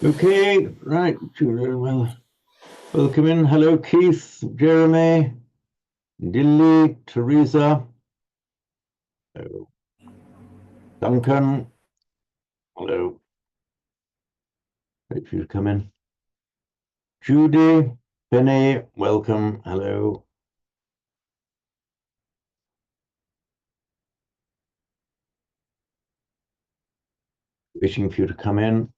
Okay, right. Well, welcome in. Hello, Keith, Jeremy, Dilly, Teresa, hello. Duncan, hello. Wait for you to come in. Judy, Penny, welcome. Hello. Waiting for you to come in.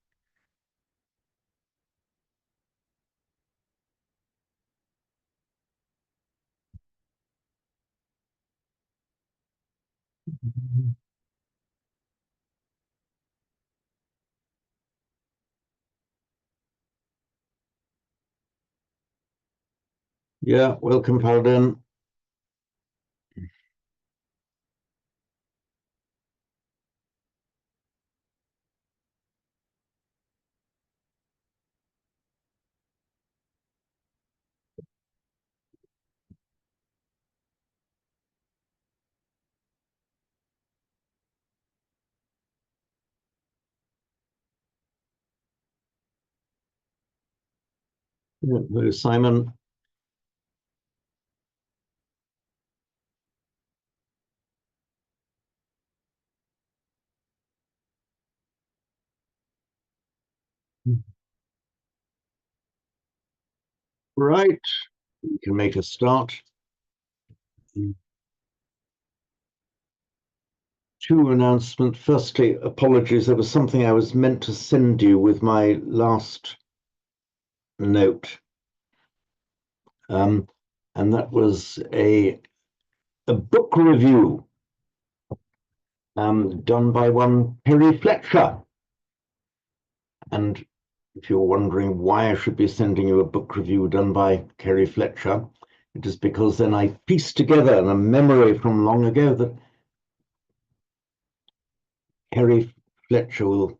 Yeah, welcome, Paladin. Yeah, hello, Simon. Right, we can make a start. Two announcements. Firstly, apologies. There was something I was meant to send you with my last note. And that was a book review done by one Perry Fletcher. And if you're wondering why I should be sending you a book review done by Kerry Fletcher, it is because then I pieced together a memory from long ago that Kerry Fletcher will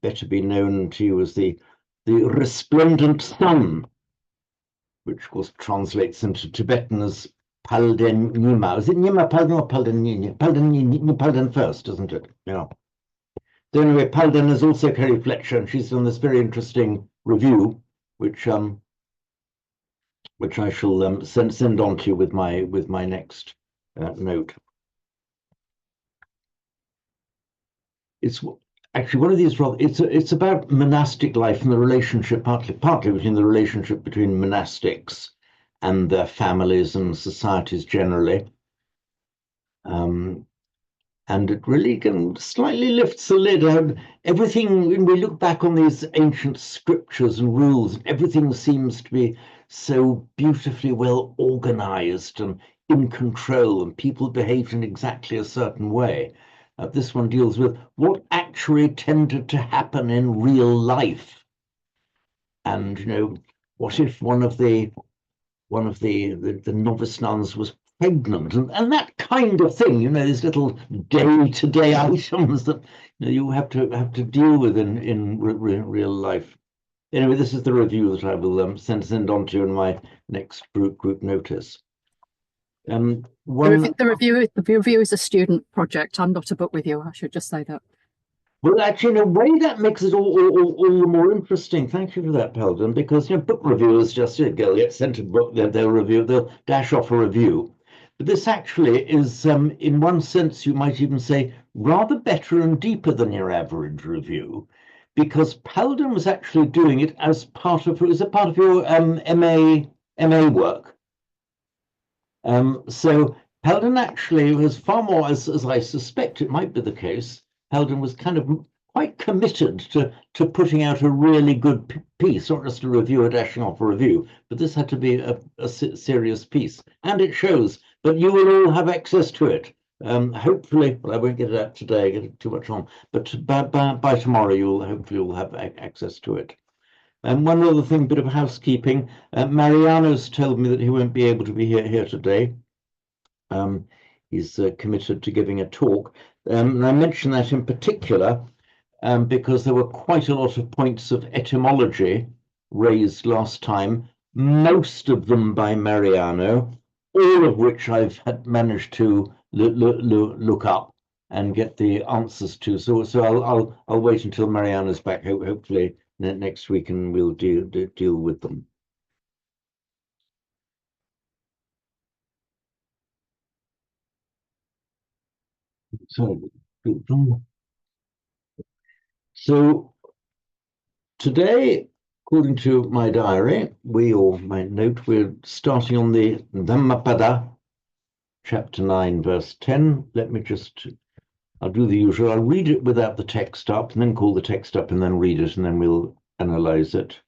better be known to you as the resplendent sun, which of course translates into Tibetan as Palden Nima. Is it Nima Palden or Palden Nima? Palden first, isn't it? Yeah. So anyway, Palden is also Kerry Fletcher, and she's done this very interesting review, which I shall send on to you with my next note. It's actually one of these rather. It's about monastic life and the relationship, partly between the relationship between monastics and their families and societies generally. And it really can slightly lifts the lid. Everything, when we look back on these ancient scriptures and rules, everything seems to be so beautifully well organized and in control, and people behaved in exactly a certain way. This one deals with what actually tended to happen in real life. And, what if one of the novice nuns was pregnant and that kind of thing, these little day-to-day items that you have to deal with in real life. Anyway, this is the review that I will send on to you in my next group notice. The review is a student project. I'm not a book reviewer. I should just say that. Well, actually, in a way, that makes it all the more interesting. Thank you for that, Peldon, because book reviewers just get sent a book, they'll dash off a review. But this actually is, in one sense, you might even say, rather better and deeper than your average review, because Peldon was actually doing it as part of your MA work. So Peldon actually was far more, as I suspect it might be the case. Peldon was kind of quite committed to putting out a really good piece, not just a review, a dashing off a review, but this had to be a serious piece, and it shows. But you will all have access to it. Hopefully, well, I won't get it out today, get it too much on, but by tomorrow you'll have access to it. And one other thing, bit of housekeeping. Mariano's told me that he won't be able to be here today. He's committed to giving a talk. And I mention that in particular because there were quite a lot of points of etymology raised last time, most of them by Mariano, all of which I've managed to look up and get the answers to. So I'll wait until Mariano's back. Hopefully next week, and we'll deal with them. So today, according to my diary, my note, we're starting on the Dhammapada, chapter 9, verse 10. I'll do the usual. I'll read it without the text up, and then call the text up, and then read it, and then we'll analyze it.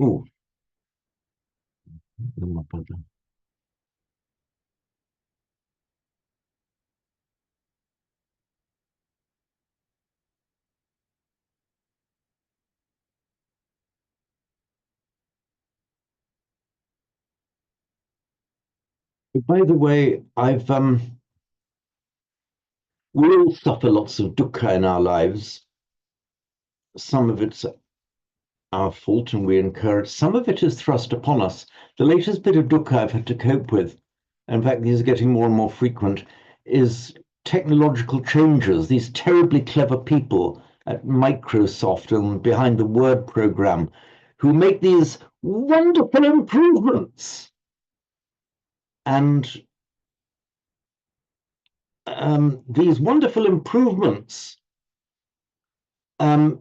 Ooh. Dhammapada. By the way, we all suffer lots of dukkha in our lives. Some of it's our fault and we incur it. Some of it is thrust upon us. The latest bit of dukkha I've had to cope with, in fact, these are getting more and more frequent, is technological changes. These terribly clever people at Microsoft and behind the Word program who make these wonderful improvements. And these wonderful improvements tend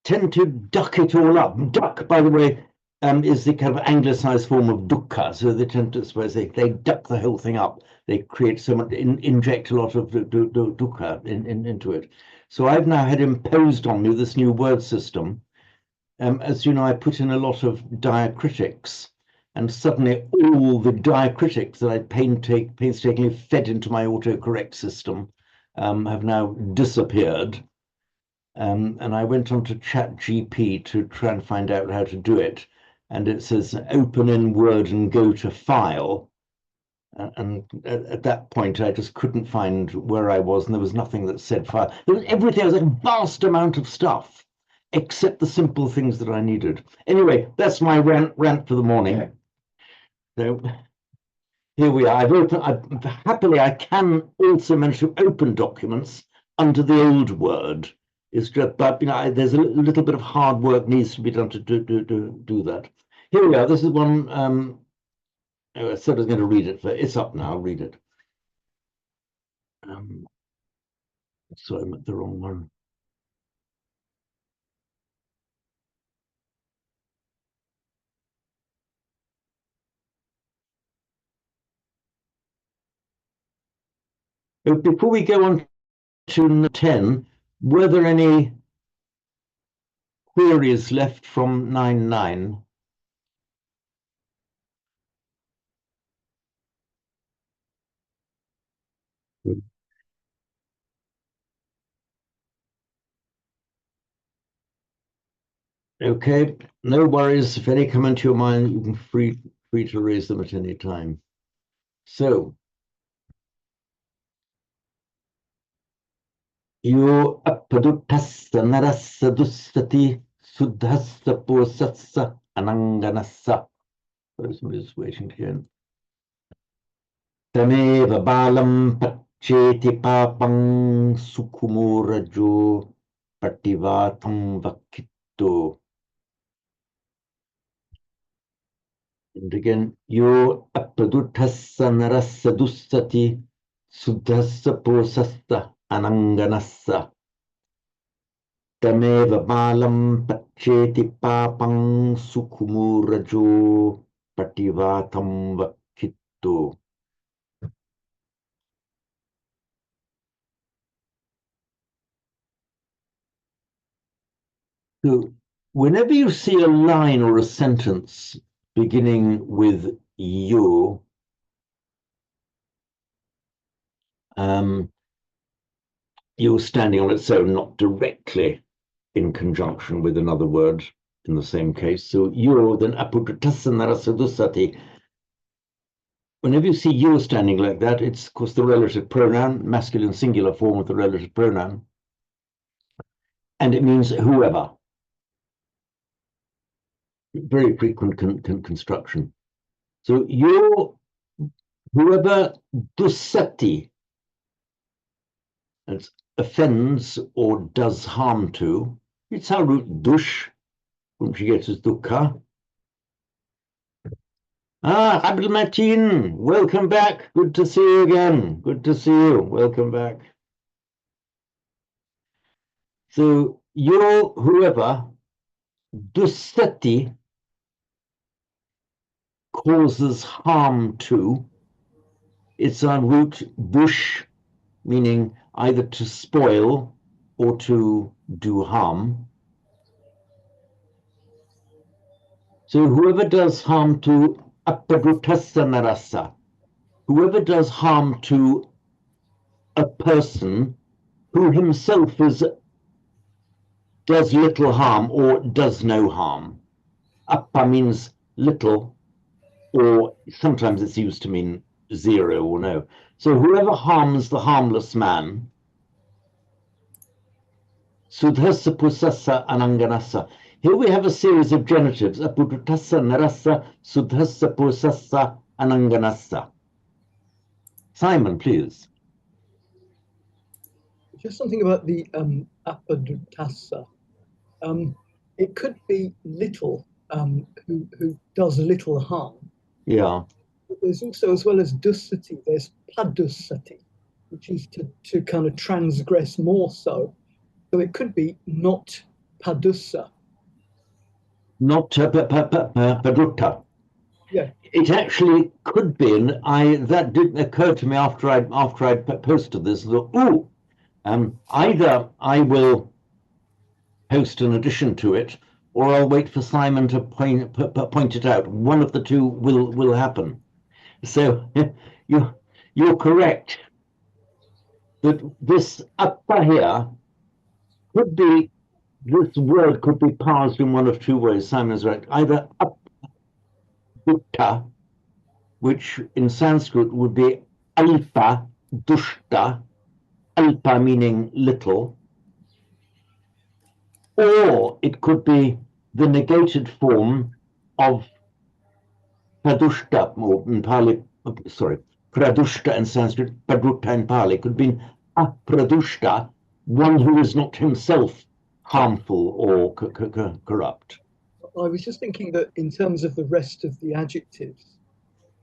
to duck it all up. Duck, by the way, is the kind of anglicized form of dukkha. So they tend to, suppose they duck the whole thing up. They create so much, inject a lot of dukkha into it. So I've now had imposed on me this new word system. As you know, I put in a lot of diacritics, and suddenly all the diacritics that I'd painstakingly fed into my autocorrect system have now disappeared. And I went on to ChatGPT to try and find out how to do it. And it says open in Word and go to file. And at that point, I just couldn't find where I was, and there was nothing that said file. There was everything, there was a vast amount of stuff, except the simple things that I needed. Anyway, that's my rant for the morning. So here we are. Happily, I can also manage to open documents under the old Word. It's just, but there's a little bit of hard work needs to be done to do that. Here we are. This is one. I said I was going to read it. It's up now. I'll read it. Sorry, I'm at the wrong one. Before we go on to 10, were there any queries left from 9.9? Okay, no worries. If any come into your mind, you can free to raise them at any time. So, yo appaduttassa narassa dussati suddhassa posassa ananganassa. I'm just waiting again. Tameva balam paccheti papang sukumurajo pativatam vakitto. And again, yo appaduttassa narassa dussati suddhassa posassa ananganassa. Tameva balam paccheti papang sukumurajo pativatam vakitto. So whenever you see a line or a sentence beginning with you, you're standing on its own, not directly in conjunction with another word in the same case. So you, then apputtasanarasadusati. Whenever you see you standing like that, it's of course the relative pronoun, masculine singular form of the relative pronoun, and it means whoever. Very frequent construction. So you, whoever dussati, It's offends or does harm to. It's our root dush, which you get as dukkha. Ah, Abdul Mateen, welcome back. Good to see you again. Good to see you. Welcome back. So you're whoever dussati causes harm to. It's our root bush, meaning either to spoil or to do harm. So whoever does harm to appadutassa narasa, whoever does harm to a person who himself does little harm or does no harm. Appa means little, or sometimes it's used to mean zero or no. So whoever harms the harmless man, sudhassa pusassa ananganassa. Here we have a series of genitives, apudutassa narassa, sudhassa pusassa ananganassa. Simon, please. Just something about the appadutassa. It could be little, who does little harm. Yeah. But there's also, as well as dussati, there's padussati, which is to kind of transgress more so. So it could be not padussa. Not padutta. Yeah. It actually could be, and that didn't occur to me after I posted this. That either I will post an addition to it, or I'll wait for Simon to point it out. One of the two will happen. So you're correct that this upper here could be, this word could be parsed in one of two ways. Simon's right. Either Dutta, which in Sanskrit would be alpa dushta, alpa meaning little, or it could be the negated form of pradushta, or in Pali, sorry, pradushta in Sanskrit, padutta in Pali, it could be apradushta, one who is not himself harmful or corrupt. I was just thinking that in terms of the rest of the adjectives,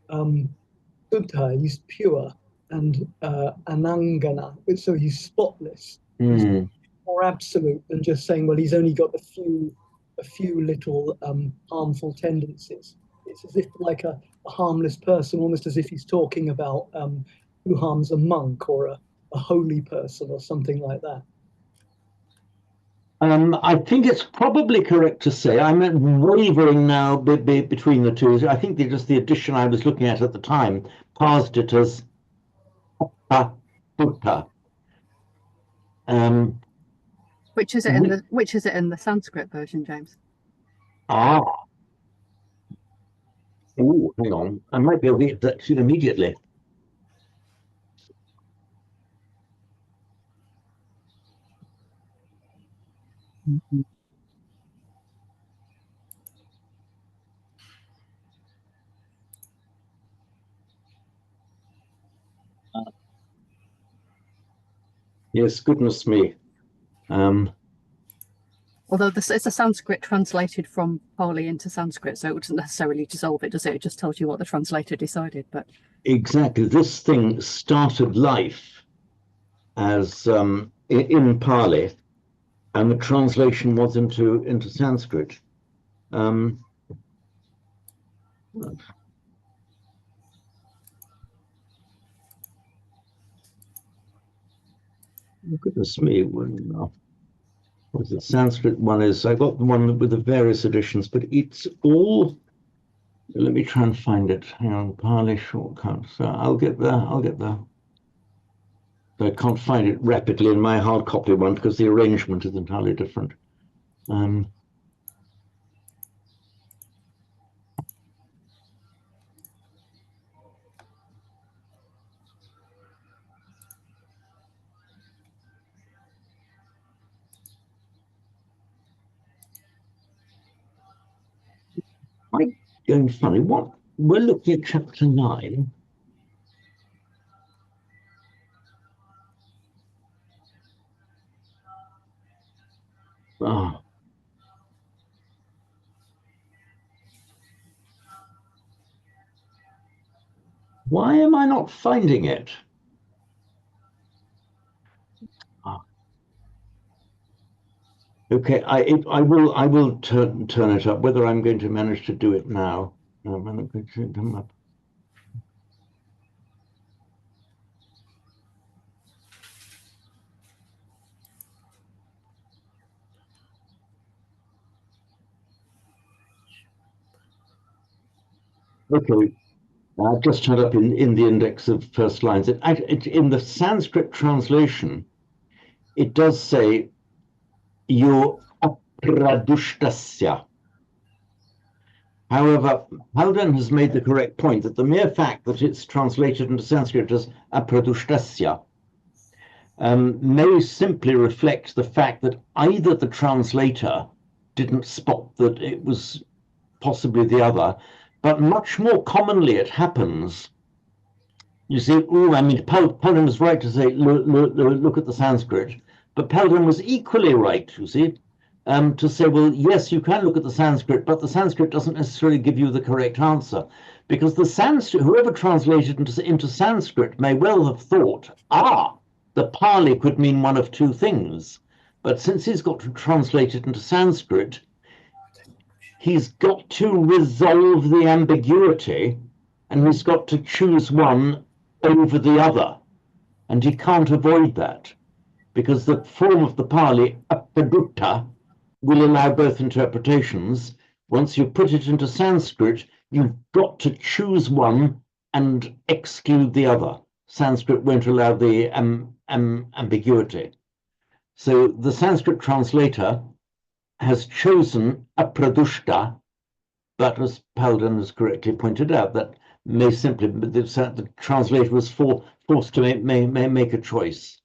Buddha, he's pure, and Anangana, so he's spotless. He's more absolute than just saying, well, he's only got a few little harmful tendencies. It's as if like a harmless person, almost as if he's talking about who harms a monk or a holy person or something like that. I think it's probably correct to say, I'm wavering now between the two. I think just the edition I was looking at the time parsed it as Buddha. Which is it in the Sanskrit version, James? Oh, hang on. I might be able to get that immediately. Yes, goodness me. Although it's a Sanskrit translated from Pali into Sanskrit, so it doesn't necessarily dissolve it, does it? It just tells you what the translator decided. But exactly, this thing started life as in Pali, and the translation was into Sanskrit. Goodness me, what the Sanskrit one is, I got the one with the various editions, but it's all, let me try and find it. Hang on, Pali shortcut. So I'll get there. I can't find it rapidly in my hard copy one because the arrangement is entirely different. Going funny. What we're looking at chapter 9. Oh. Why am I not finding it? Oh. Okay, I will turn it up. Whether I'm going to manage to do it now. I'm not going to come up. Okay, I've just turned up in the index of first lines. In the Sanskrit translation, it does say yo apradustasya. However, Haldane has made the correct point that the mere fact that it's translated into Sanskrit as apradustasya may simply reflect the fact that either the translator didn't spot that it was possibly the other, but much more commonly it happens. You see, I mean, Haldane was right to say, look at the Sanskrit, but Haldane was equally right, you see, to say, well, yes, you can look at the Sanskrit, but the Sanskrit doesn't necessarily give you the correct answer, because the Sanskrit, whoever translated into Sanskrit may well have thought, the Pali could mean one of two things, but since he's got to translate it into Sanskrit, he's got to resolve the ambiguity, and he's got to choose one over the other, and he can't avoid that, because the form of the Pali, appadutta, will allow both interpretations. Once you put it into Sanskrit, you've got to choose one and exclude the other. Sanskrit won't allow the ambiguity. So the Sanskrit translator has chosen apradushta, but as Haldane has correctly pointed out, that may simply the translator was forced to make a choice.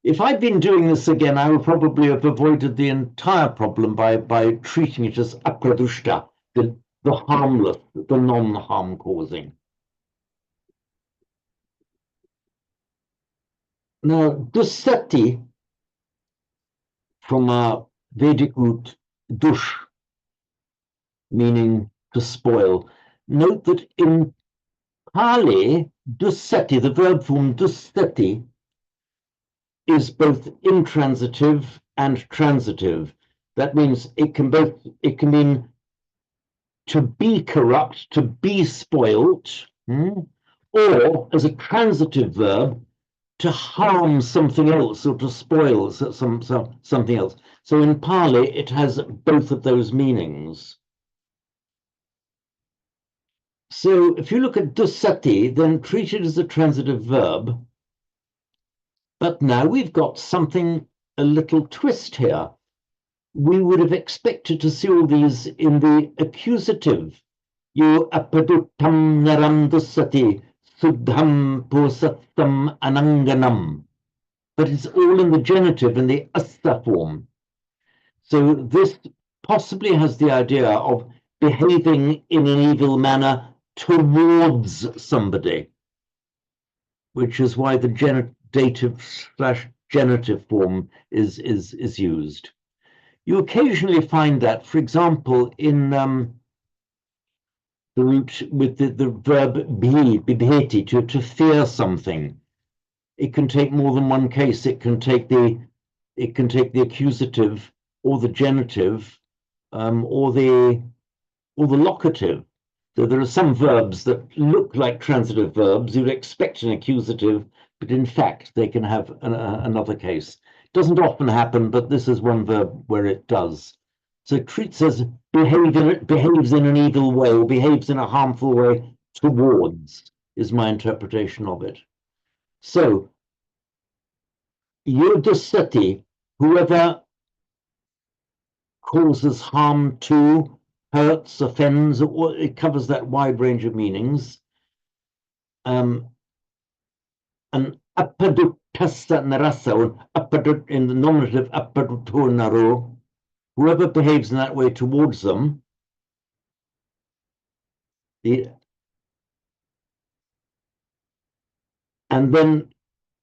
If I'd been doing this again, I would probably have avoided the entire problem by treating it as apradushta, the harmless, the non-harm causing. Now, dussati, from our Vedic root dush, meaning to spoil. Note that in Pali, dussati, the verb form dussati, is both intransitive and transitive. That means it can mean to be corrupt, to be spoilt, or as a transitive verb, to harm something else or to spoil something else. So in Pali, it has both of those meanings. So if you look at dussati, then treat it as a transitive verb. But now we've got something, a little twist here. We would have expected to see all these in the accusative. Yo appaduttam naram dussati, suddham posattam ananganam. But it's all in the genitive, in the asta form. So this possibly has the idea of behaving in an evil manner towards somebody, which is why the dative/genitive form is used. You occasionally find that, for example, in the root with the verb biheti, to fear something. It can take more than one case. It can take the accusative or the genitive or the locative. So there are some verbs that look like transitive verbs. You'd expect an accusative, but in fact they can have another case. Doesn't often happen, but this is one verb where it does. So it treats as behaves in an evil way or behaves in a harmful way towards, is my interpretation of it. So Yodasati, whoever causes harm to, hurts, offends, it covers that wide range of meanings. And appaduttassa narasa, or in the nominative appadutto naro, whoever behaves in that way towards them, and then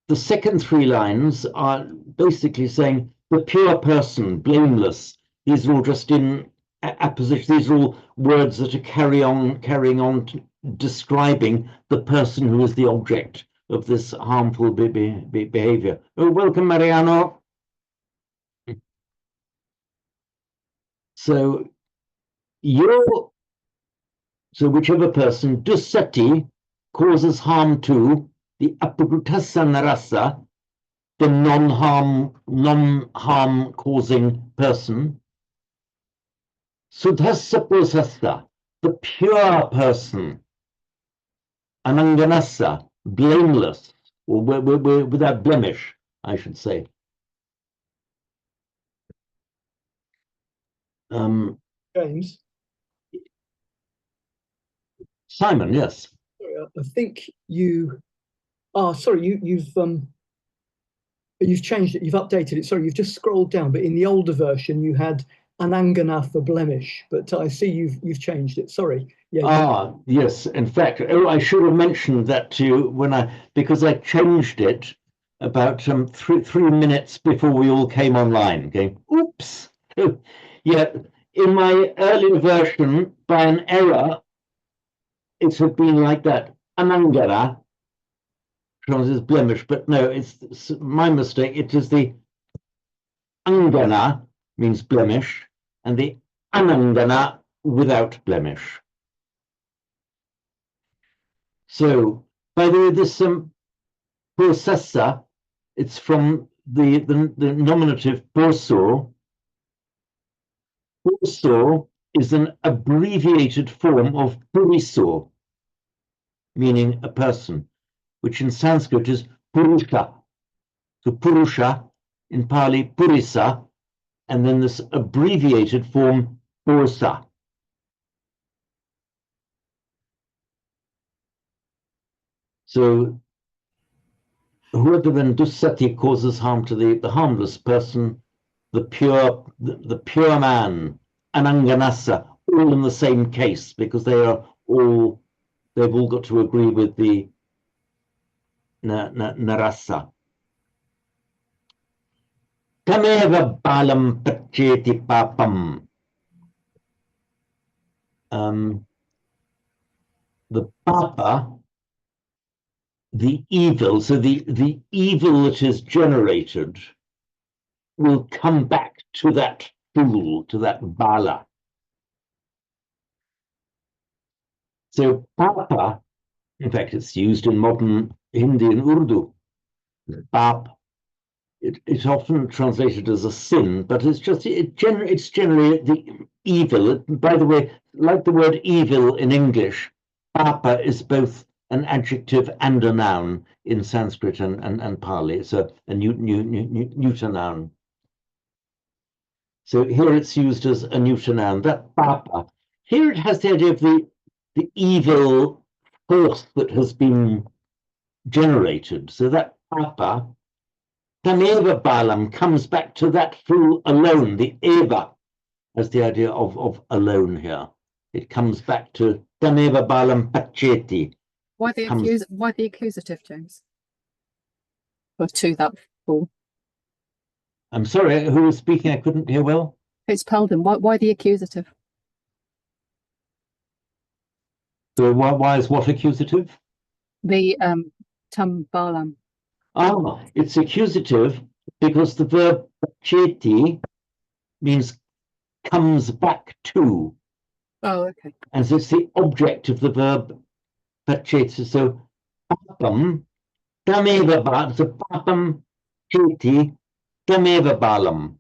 the second three lines are basically saying the pure person, blameless. These are all just in apposition. These are all words that are carrying on describing the person who is the object of this harmful behavior. Oh, welcome, Mariano. So whichever person, dussati, causes harm to the apagutassa narasa, the non-harm causing person. Sudhassa posassa, the pure person. Ananganassa, blameless, or without blemish, I should say. James. Simon, yes. Sorry, I think you. Sorry, you've changed it. You've updated it. Sorry, you've just scrolled down. But in the older version, you had anangana for blemish. But I see you've changed it. Sorry. Yeah. Yes. In fact, I should have mentioned that to you because I changed it about 3 minutes before we all came online. Okay. Oops. Yeah. In my earlier version, by an error, it had been like that. Anangara is blemish, but no, it's my mistake. It is the angana means blemish, and the anangana without blemish. So, by the way, this processa, it's from the nominative porso. Porso is an abbreviated form of puriso, meaning a person, which in Sanskrit is purusha. So purusha, in Pali, purisa, and then this abbreviated form, porsa. So whoever then dussati causes harm to the harmless person, the pure man, ananganassa, all in the same case, because they've all got to agree with the narasa. Tameva balam pacheti papam. The papa, the evil, so the evil that is generated will come back to that fool, to that bala. So papa, in fact, it's used in modern Hindi and Urdu. Pap, it's often translated as a sin, but it's generally the evil. By the way, like the word evil in English, papa is both an adjective and a noun in Sanskrit and Pali. It's a neuter noun. So here it's used as a neuter noun, that papa. Here it has the idea of the evil force that has been generated. So that papa, tameva balam, comes back to that fool alone. The eva has the idea of alone here. It comes back to tameva balam pacheti. Why the accusative, James? Or to that fool? I'm sorry, who was speaking? I couldn't hear well. It's Peldon. Why the accusative? So why is what accusative? The tam balam. It's accusative because the verb pacheti means comes back to. Oh, okay. And so it's the object of the verb pacheti. So papam, tameva balam, so papam cheti, tameva balam.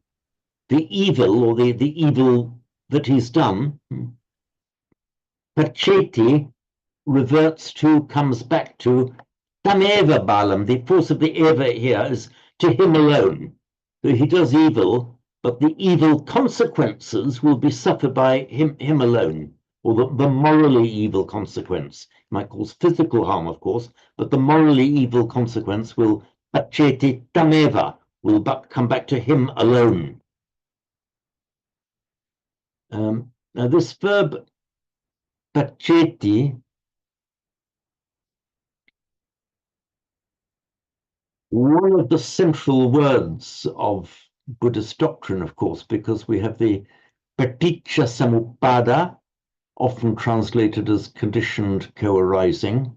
The evil or the evil that he's done, pacheti reverts to, comes back to tameva balam. The force of the eva here is to him alone. So he does evil, but the evil consequences will be suffered by him alone, or the morally evil consequence. It might cause physical harm, of course, but the morally evil consequence will pacheti tameva, will come back to him alone. Now this verb pacheti one of the central words of Buddhist doctrine, of course, because we have the paticca samuppada, often translated as conditioned co-arising,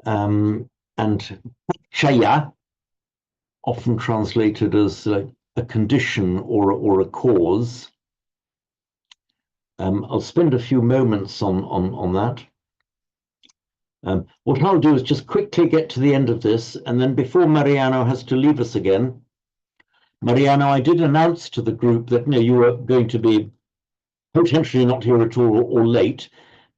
and paccaya, often translated as a condition or a cause. I'll spend a few moments on that. What I'll do is just quickly get to the end of this, and then before Mariano has to leave us again, Mariano, I did announce to the group that you were going to be potentially not here at all or late,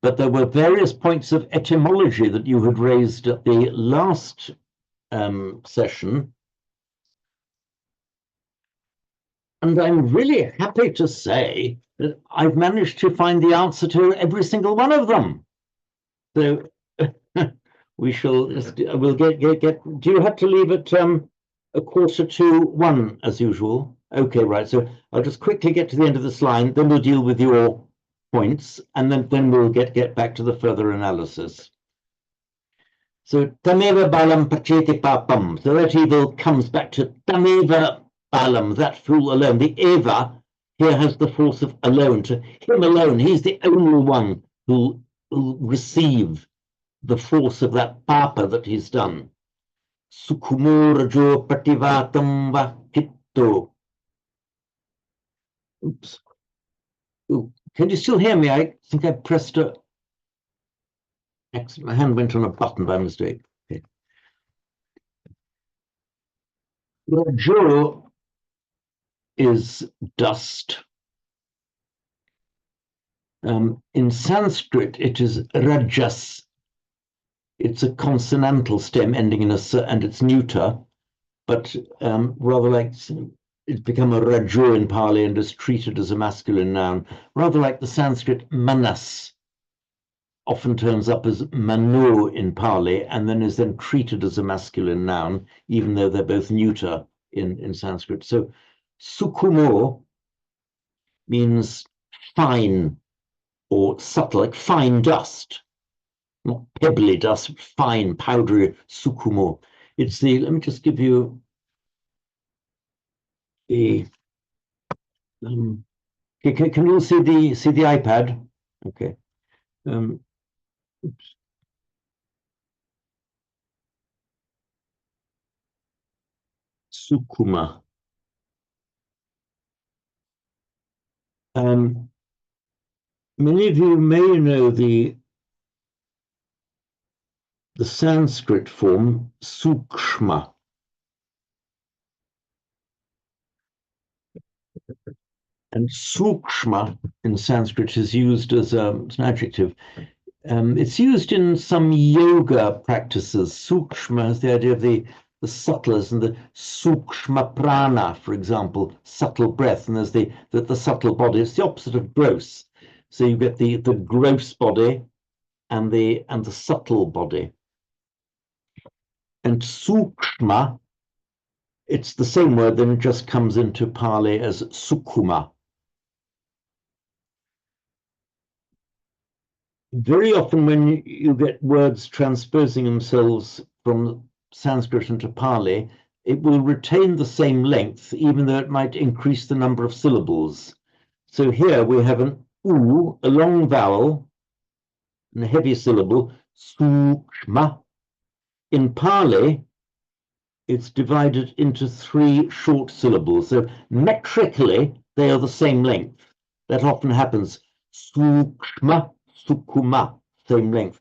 but there were various points of etymology that you had raised at the last session. And I'm really happy to say that I've managed to find the answer to every single one of them. So we'll get. Do you have to leave at 1:45 as usual? Okay, right. So I'll just quickly get to the end of this line, then we'll deal with your points, and then we'll get back to the further analysis. So tameva balam pacheti papam. So that evil comes back to tameva balam, that fool alone. The eva here has the force of alone, to him alone. He's the only one who will receive the force of that papa that he's done. Sukhumo rajo pativatam va kitto. Oops. Ooh. Can you still hear me? I think I pressed a... My hand went on a button by mistake. Okay. Rajo is dust. In Sanskrit, it is rajas. It's a consonantal stem ending in a s, and it's neuter, but rather like it's become a rajo in Pali and is treated as a masculine noun, rather like the Sanskrit manas often turns up as mano in Pali and then is then treated as a masculine noun, even though they're both neuter in Sanskrit. So sukhumo means fine or subtle, like fine dust. Not pebbly dust, fine, powdery sukhumo. It's the, let me just give you the, can you all see the iPad? Okay. Oops. Sukhuma. Many of you may know the Sanskrit form sukshma. And sukshma in Sanskrit is used as an adjective. It's used in some yoga practices. Sukshma has the idea of the subtlest, and the sukshma prana, for example, subtle breath, and there's the subtle body. It's the opposite of gross. So you get the gross body and the subtle body. And sukshma, it's the same word, then it just comes into Pali as sukhuma. Very often when you get words transposing themselves from Sanskrit into Pali, it will retain the same length, even though it might increase the number of syllables. So here we have an u, a long vowel, and a heavy syllable, sukshma. In Pali, it's divided into 3 short syllables. So metrically, they are the same length. That often happens. Sukshma, sukhuma, same length.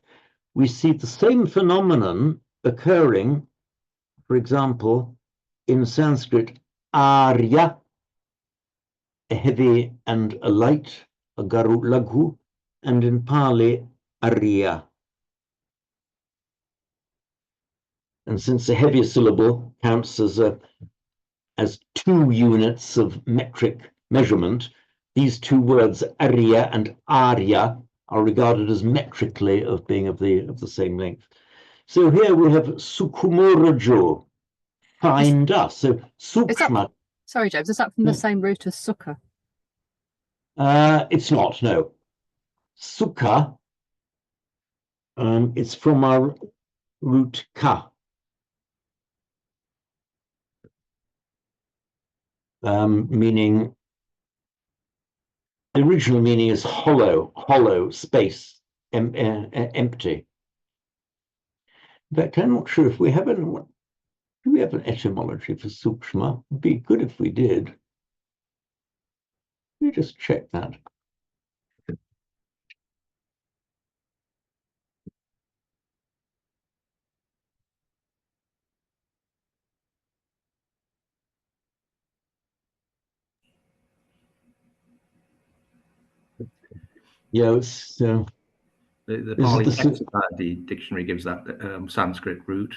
We see the same phenomenon occurring, for example, in Sanskrit, arya, a heavy and a light, a garu laghu, and in Pali, arya. And since the heavier syllable counts as 2 units of metric measurement, these 2 words, arya and arya, are regarded as metrically of being of the same length. So here we have sukhumorajo, fine dust. So sukshma. Sorry, James, is that from the same root as sukha? It's not, no. Sukha, it's from our root ka. meaning the original meaning is hollow space, empty. In fact, I'm not sure if we have do we have an etymology for sukshma? It'd be good if we did. Let me just check that. Yeah, it's the Pali the TBS dictionary gives that Sanskrit root.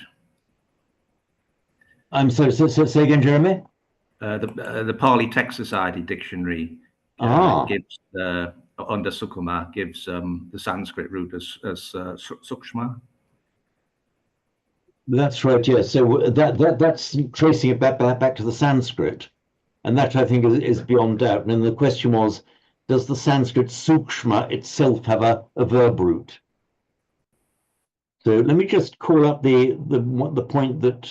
I'm sorry, say again, Jeremy. The Pali Text Society dictionary gives under Sukuma gives the Sanskrit root as sukshma. That's right. Yes. So that's tracing it back to the Sanskrit, and that I think is beyond doubt. And then the question was, does the Sanskrit sukshma itself have a verb root? So let me just call up the point that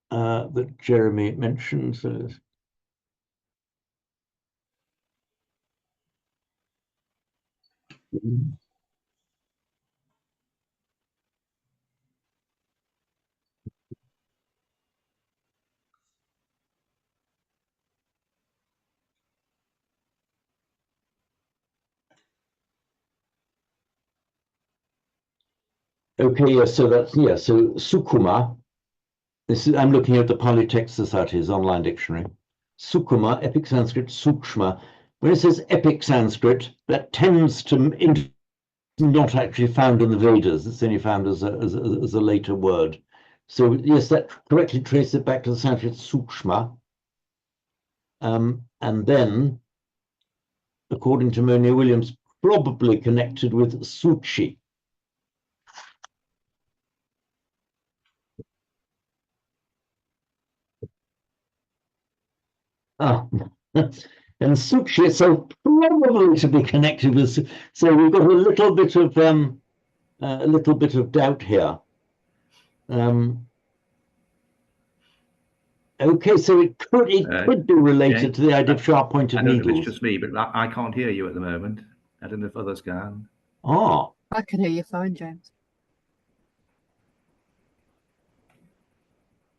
that Jeremy mentioned. So, okay, yes. So that's So sukuma. I'm looking at the Pali Text Society's online dictionary. Sukuma, Epic Sanskrit, sukshma. When it says Epic Sanskrit, that tends to not actually found in the Vedas. It's only found as a later word. So yes, that correctly traces it back to the Sanskrit sukshma. And then, according to Monia Williams, probably connected with suchi. And suchi itself probably to be connected with. So we've got a little bit of doubt here. Okay, so it could be related to the idea of sharp-pointed needles. I don't know if it's just me, but I can't hear you at the moment. I don't know if others can. Oh, I can hear you fine, James.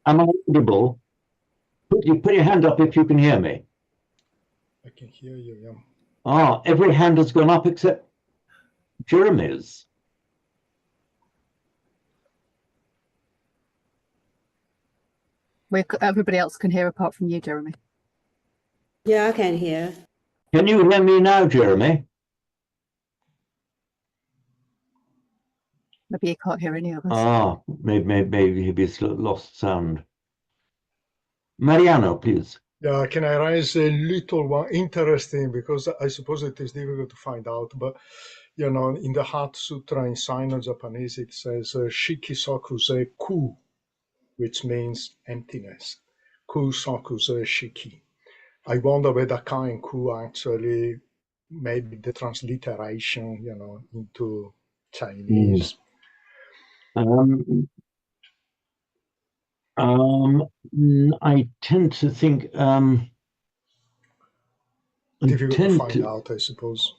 am I audible? Put your hand up if you can hear me. I can hear you, yeah. Ah, every hand has gone up except Jeremy's. Everybody else can hear apart from you, Jeremy. Yeah, I can hear. Can you hear me now, Jeremy? Maybe you can't hear any of us. Ah, maybe he's lost sound. Mariano, please. Yeah, can I raise a little one interesting, because I suppose it is difficult to find out, but you know, in the Heart Sutra in Sino-Japanese, it says Shikisokuze ku, which means emptiness. Ku sokuze shiki. I wonder whether ka and ku actually maybe the transliteration, you know, into Chinese. I tend to think difficult to find out, I suppose.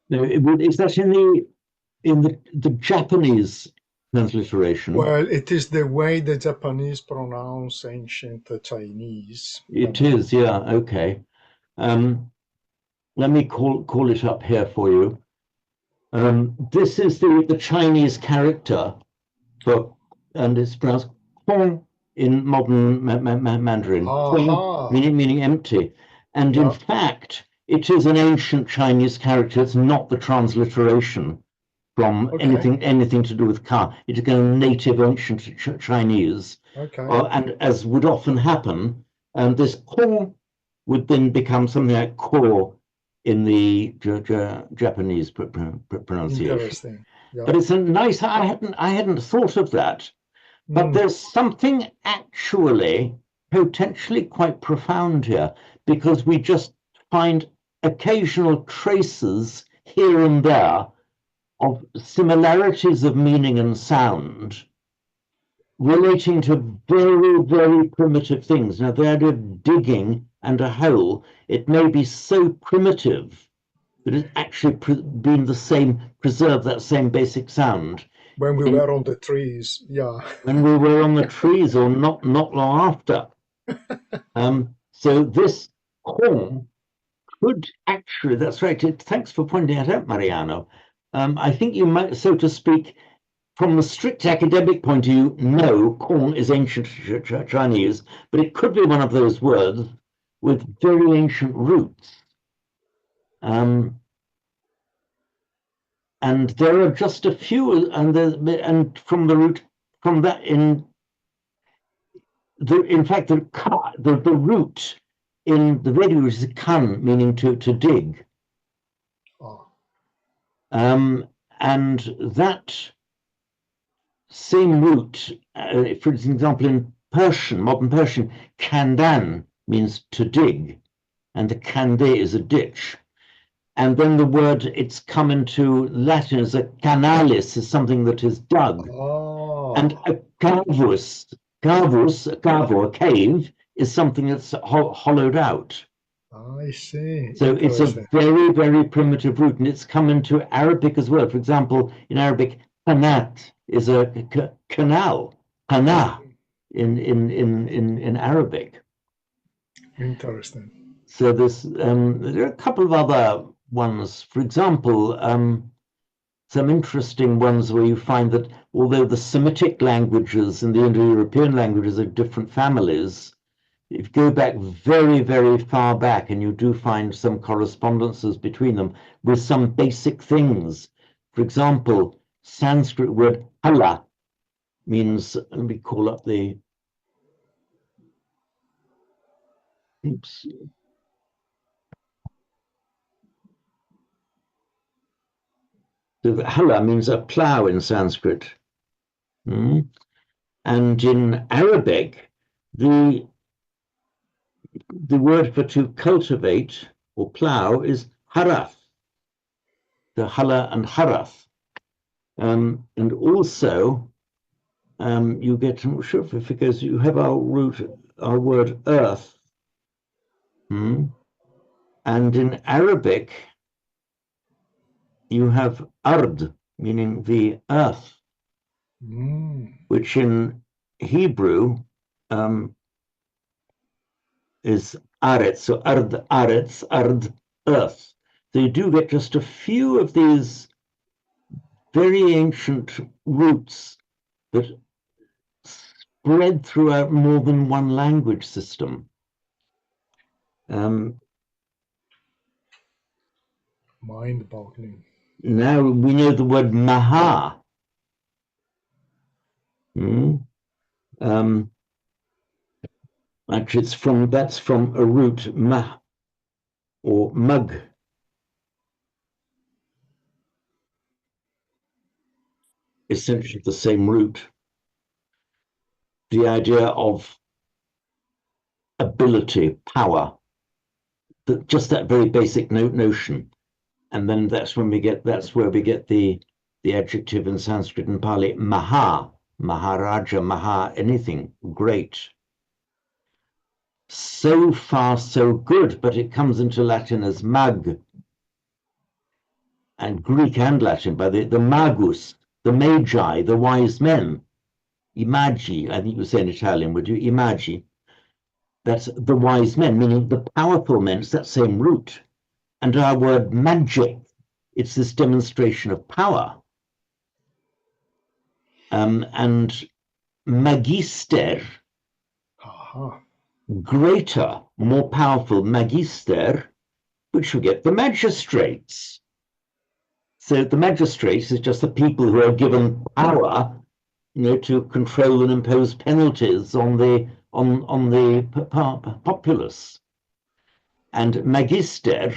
Is that in the Japanese transliteration? Well, it is the way the Japanese pronounce ancient Chinese. It is, yeah, okay. Let me call it up here for you. This is the Chinese character for, and it's pronounced Kong in modern Mandarin. Kong, meaning empty. And in fact, it is an ancient Chinese character. It's not the transliteration from anything to do with ka. It is kind of native ancient Chinese. And as would often happen, this Kong would then become something like ko in the Japanese pronunciation. Interesting. Yeah. But it's a nice. I hadn't thought of that. But there's something actually potentially quite profound here, because we just find occasional traces here and there of similarities of meaning and sound relating to very, very primitive things. Now, the idea of digging and a hole, it may be so primitive that it's actually been the same, preserved that same basic sound. When we were on the trees, yeah. When we were on the trees, or not long after. So this horn could actually, that's right, thanks for pointing that out, Mariano. I think you might, so to speak, from the strict academic point of view, no, corn is ancient Chinese, but it could be one of those words with very ancient roots. And there are just a few, and from the root, from that in fact, the root in the Vedic root is kan, meaning to dig. Oh. And that same root, for example, in Persian, modern Persian, kandan means to dig, and the kande is a ditch. And then the word, it's come into Latin as a canalis, is something that is dug. Oh. And a cavus, a cave, is something that's hollowed out. I see. So it's a very, very primitive root, and it's come into Arabic as well. For example, in Arabic, qanat is a canal, qana in Arabic. Interesting. So there are a couple of other ones. For example, some interesting ones where you find that although the Semitic languages and the Indo-European languages are different families, if you go back very, very far back, and you do find some correspondences between them with some basic things. For example, Sanskrit word hala means, let me call up the, oops. So hala means a plow in Sanskrit. And in Arabic, the word for to cultivate or plow is harath, the hala and harath. And also, you get, I'm not sure if it goes, you have our word earth. And in Arabic, you have ard, meaning the earth, which in Hebrew is aretz, so ard, aretz, ard, earth. So you do get just a few of these very ancient roots that spread throughout more than one language system. Mind-boggling. Now we know the word maha. Actually, that's from a root mah or mug. Essentially the same root. The idea of ability, power, just that very basic notion. And then that's where we get the adjective in Sanskrit and Pali, maha, maharaja, maha, anything, great. So far, so good, but it comes into Latin as mag, and Greek and Latin by the magus, the magi, the wise men. Imagi, I think you say in Italian, would you? Imagi. That's the wise men, meaning the powerful men. It's that same root. And our word magic, it's this demonstration of power. And magister, greater, more powerful, magister, which we get the magistrates. So the magistrates is just the people who are given power, to control and impose penalties on the populace. And magister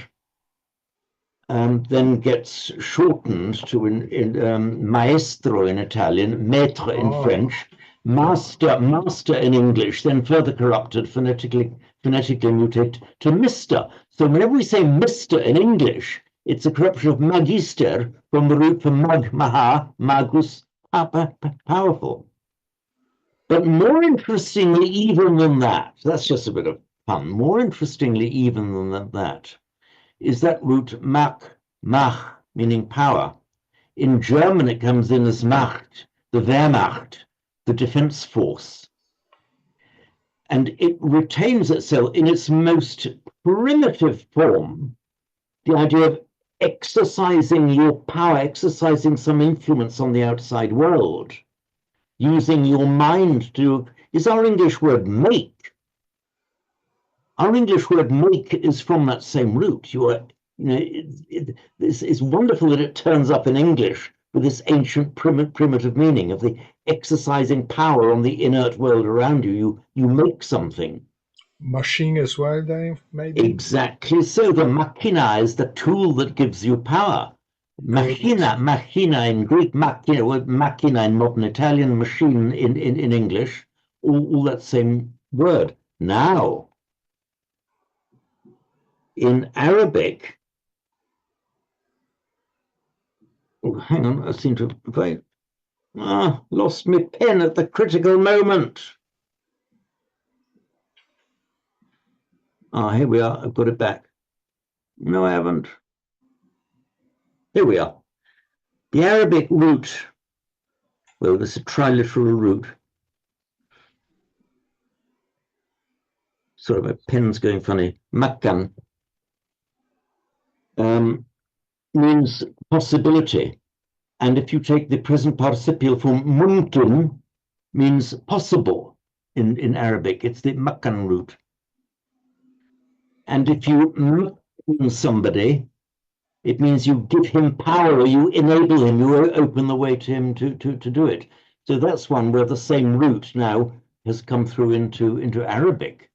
then gets shortened to maestro in Italian, maître in French, master in English, then further corrupted phonetically phonetically mutate to Mr. So whenever we say Mr. in English, it's a corruption of magister from the root for mag, maha, magus, powerful. But more interestingly, even than that, that's just a bit of fun, more interestingly, even than that, is that root mach, meaning power. In German, it comes in as Macht, the Wehrmacht, the defense force. And it retains itself in its most primitive form, the idea of exercising your power, exercising some influence on the outside world, using your mind to, is our English word make. Our English word make is from that same root. It's wonderful that it turns up in English with this ancient primitive meaning of the exercising power on the inert world around you. You make something. Machine as well, Dave, maybe? Exactly so. The machina is the tool that gives you power. Machina in Greek, machina in modern Italian, machine in English, all that same word. Now, in Arabic, oh, hang on, I seem to have lost my pen at the critical moment. Here we are, I've got it back. No, I haven't. Here we are. The Arabic root, well, this is a triliteral root. Sorry, my pen's going funny. Makkan means possibility. And if you take the present participial form, mumkin means possible in Arabic. It's the makkan root. And if you makkan somebody, it means you give him power, or you enable him, you open the way to him to do it. So that's one where the same root now has come through into Arabic.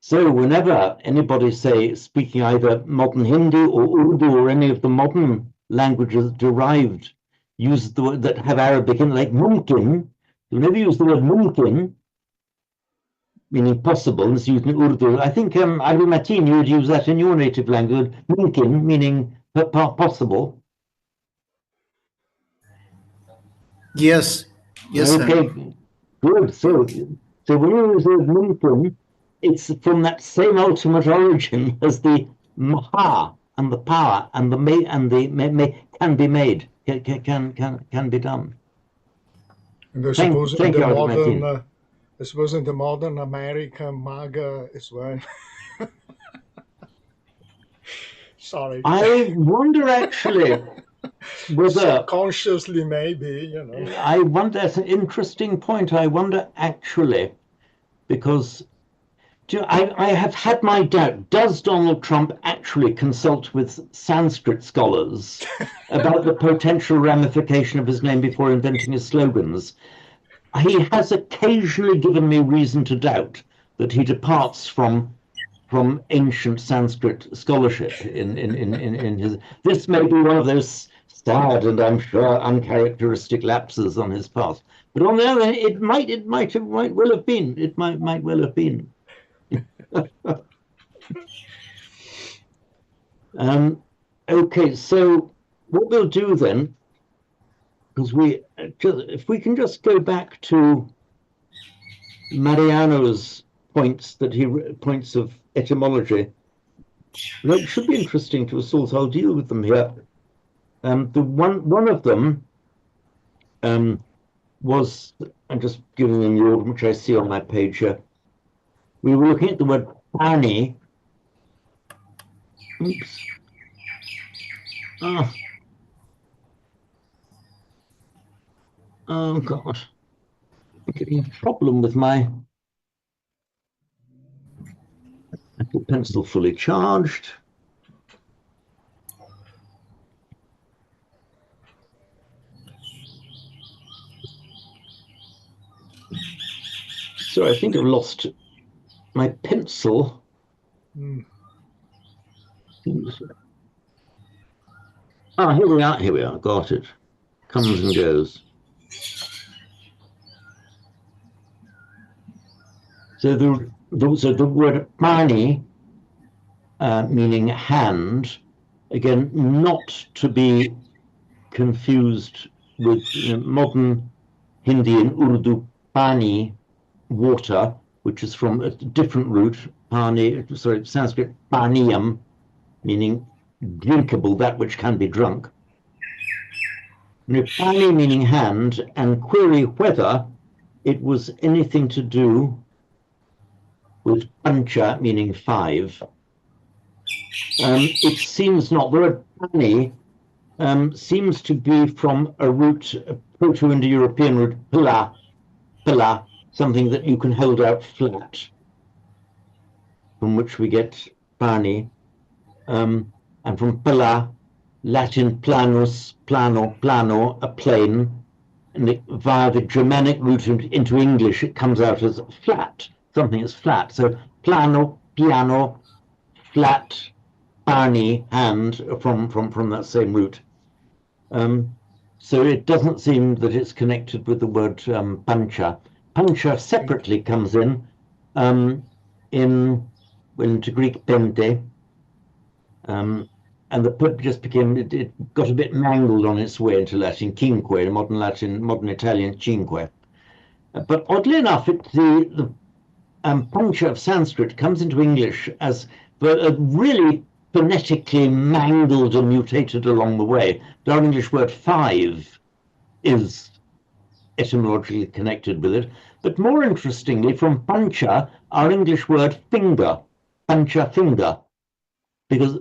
So whenever anybody, say, speaking either modern Hindi or Urdu or any of the modern languages derived, use the word that have Arabic in, like mumkin, whenever you use the word mumkin, meaning possible, it's used in Urdu. I think, Abdul Mateen, you would use that in your native language, mumkin, meaning possible. Yes. Yes, okay, sir. Good. So when you use the word mumkin, it's from that same ultimate origin as the maha and the power and the can be made, can be done. And I suppose in the modern American MAGA as well. Sorry. I wonder actually whether subconsciously, maybe, I wonder, that's an interesting point. I wonder actually, because I have had my doubt. Does Donald Trump actually consult with Sanskrit scholars about the potential ramification of his name before inventing his slogans? He has occasionally given me reason to doubt that he departs from ancient Sanskrit scholarship in his. This may be one of those sad and I'm sure uncharacteristic lapses on his part. But on the other hand, it might well have been. It might well have been. Okay, so what we'll do then, because if we can just go back to Mariano's points of etymology, it should be interesting to us all. So I'll deal with them here. The one of them was, I'm just giving them the order which I see on my page here. We were looking at the word pani. Oops. Oh God. I'm getting a problem with my Apple Pencil fully charged. So I think I've lost my pencil. Here we are, got it. Comes and goes. So the word pani, meaning hand, again, not to be confused with modern Hindi and Urdu pani, water, which is from a different root, pani, sorry, Sanskrit paniyam, meaning drinkable, that which can be drunk. Pani meaning hand, and query whether it was anything to do with pancha meaning five. It seems not. The word pani seems to be from a root, a Proto-Indo-European root, pila, something that you can hold out flat, from which we get pani, and from pila, Latin planus, plano, a plane, and via the Germanic root into English, it comes out as flat, something is flat. So plano, piano, flat, pani, hand, from that same root. So it doesn't seem that it's connected with the word pancha. Pancha separately comes into Greek pente, and the put just became, it got a bit mangled on its way into Latin, cinque, modern Italian cinque. But oddly enough, the pancha of Sanskrit comes into English as really phonetically mangled and mutated along the way. Our English word five is etymologically connected with it. But more interestingly, from pancha, our English word finger, pancha finger, because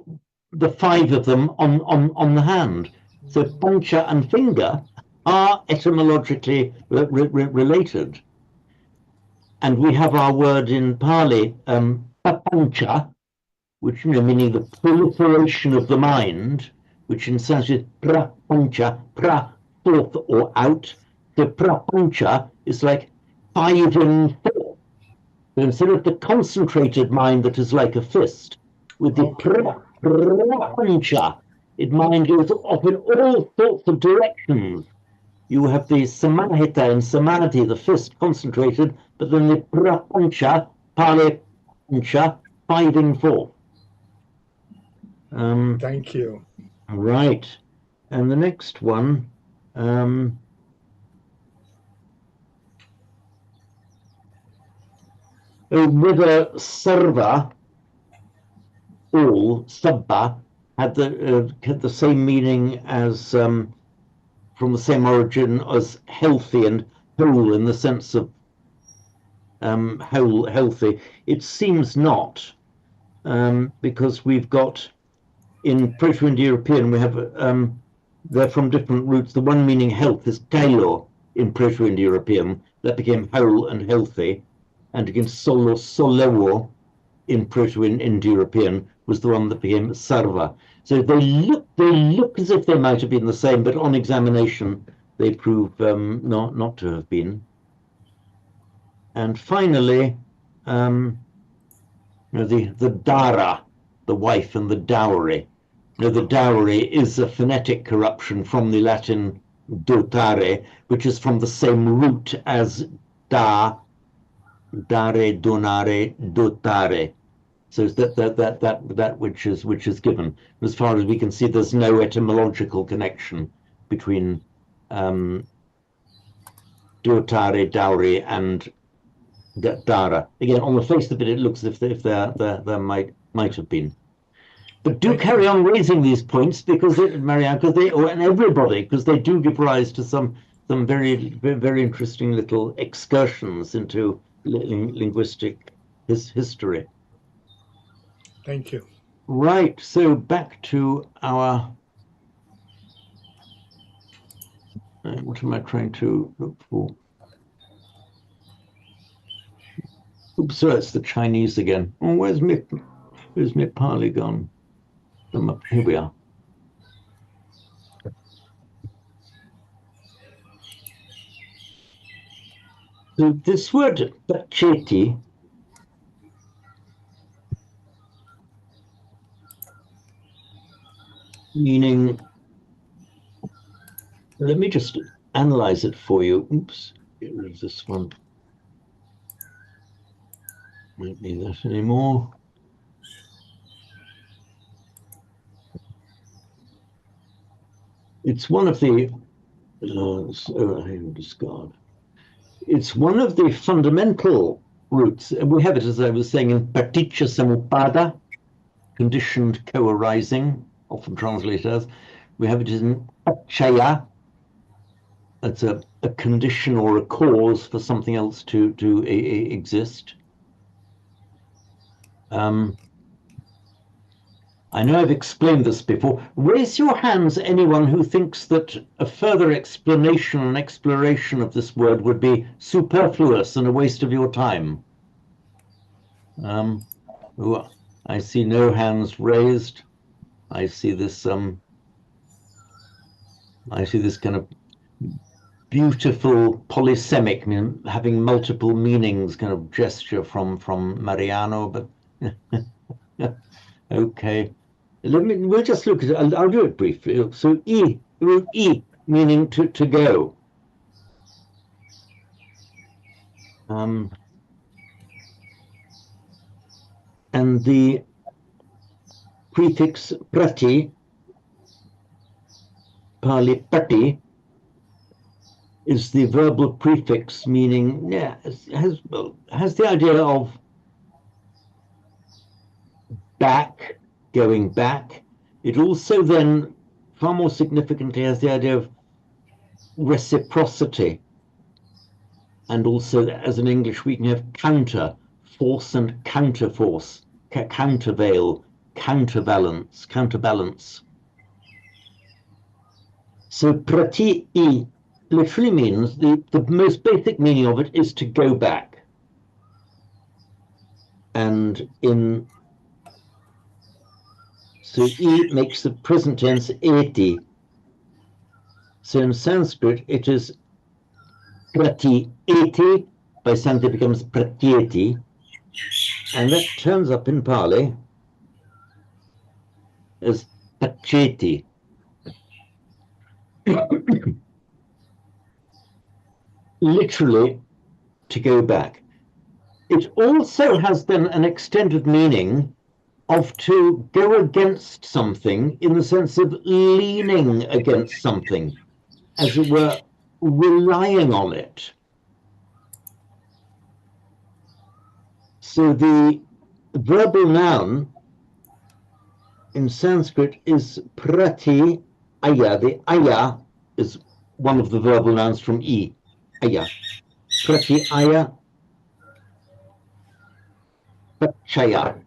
the five of them on the hand. So pancha and finger are etymologically related. And we have our word in Pali, papancha, which meaning the proliferation of the mind, which in Sanskrit prapancha, pra forth or out. The prapancha is like 5 and 4. So instead of the concentrated mind that is like a fist, with the prapancha, mind goes off in all sorts of directions. You have the samahita and samadhi, the fist concentrated, but then the prapancha, Pali pancha, 5 and 4. Thank you. Right. And the next one, whether sarva, all, sabba, had the same meaning as, from the same origin as healthy and whole in the sense of whole, healthy. It seems not, because we've got in Proto-Indo-European, we have, they're from different roots. The one meaning health is kailo in Proto-Indo-European. That became whole and healthy. And against solewo in Proto-Indo-European was the one that became sarva. So they look as if they might have been the same, but on examination, they prove not to have been. And finally, the dara, the wife, and the dowry. The dowry is a phonetic corruption from the Latin dotare, which is from the same root as dare, donare, dotare. So it's that which is given. As far as we can see, there's no etymological connection between dotare, dowry, and dara. Again, on the face of it, it looks as if there might have been. But do carry on raising these points, because Marianne, and everybody, because they do give rise to some very, very interesting little excursions into linguistic history. Thank you. Right. So back to our. What am I trying to look for? Oops, sorry, it's the Chinese again. Oh, where's my Pali gone? Here we are. So this word pacheti meaning, let me just analyze it for you. Oops, here is this one. Won't need that anymore. It's one of the discard. It's one of the fundamental roots. We have it, as I was saying, in paticca samuppada, conditioned co-arising, often translated as. We have it in pachaya. That's a condition or a cause for something else to exist. I know I've explained this before. Raise your hands, anyone who thinks that a further explanation and exploration of this word would be superfluous and a waste of your time. I see no hands raised. I see this kind of beautiful polysemic, having multiple meanings kind of gesture from Mariano, but okay. We'll just look at it. I'll do it briefly. So root E, meaning to go. And the prefix prati, Pali pati, is the verbal prefix meaning, has the idea of back, going back. It also then, far more significantly, has the idea of reciprocity. And also, as in English, we can have counter, force and counterforce, countervail, counterbalance. So prati literally means, the most basic meaning of it is to go back. And so E makes the present tense eti. So in Sanskrit, it is prati eti, by Sanskrit it becomes pratyeti, and that turns up in Pali as pacheti. Literally, to go back. It also has then an extended meaning of to go against something in the sense of leaning against something, as it were, relying on it. So the verbal noun in Sanskrit is prati aya. The aya is one of the verbal nouns from E, aya. Prati aya pachaya.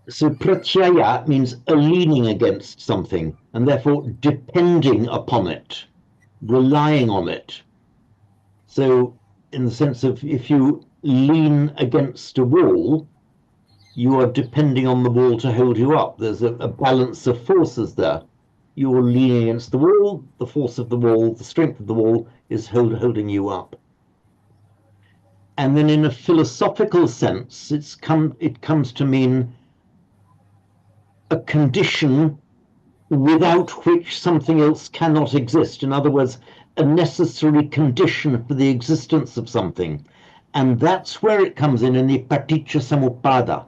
So pratyaya means a leaning against something, and therefore depending upon it, relying on it. So in the sense of, if you lean against a wall, you are depending on the wall to hold you up. There's a balance of forces there. You're leaning against the wall, the force of the wall, the strength of the wall is holding you up. And then in a philosophical sense, it comes to mean a condition without which something else cannot exist. In other words, a necessary condition for the existence of something. And that's where it comes in the paticca samuppada.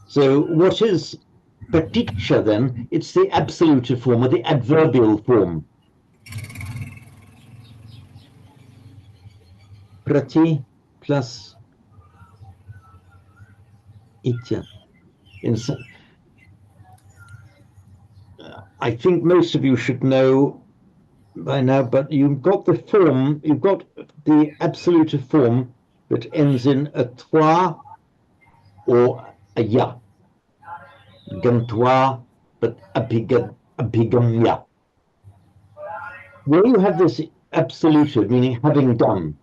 So what is paticca then? It's the absolutive form or the adverbial form. Prati plus itya. I think most of you should know by now, but you've got the form, you've got the absolutive form that ends in a twa or a ya. Gantwa, but abhigamya. Where you have this absolutive, meaning having done,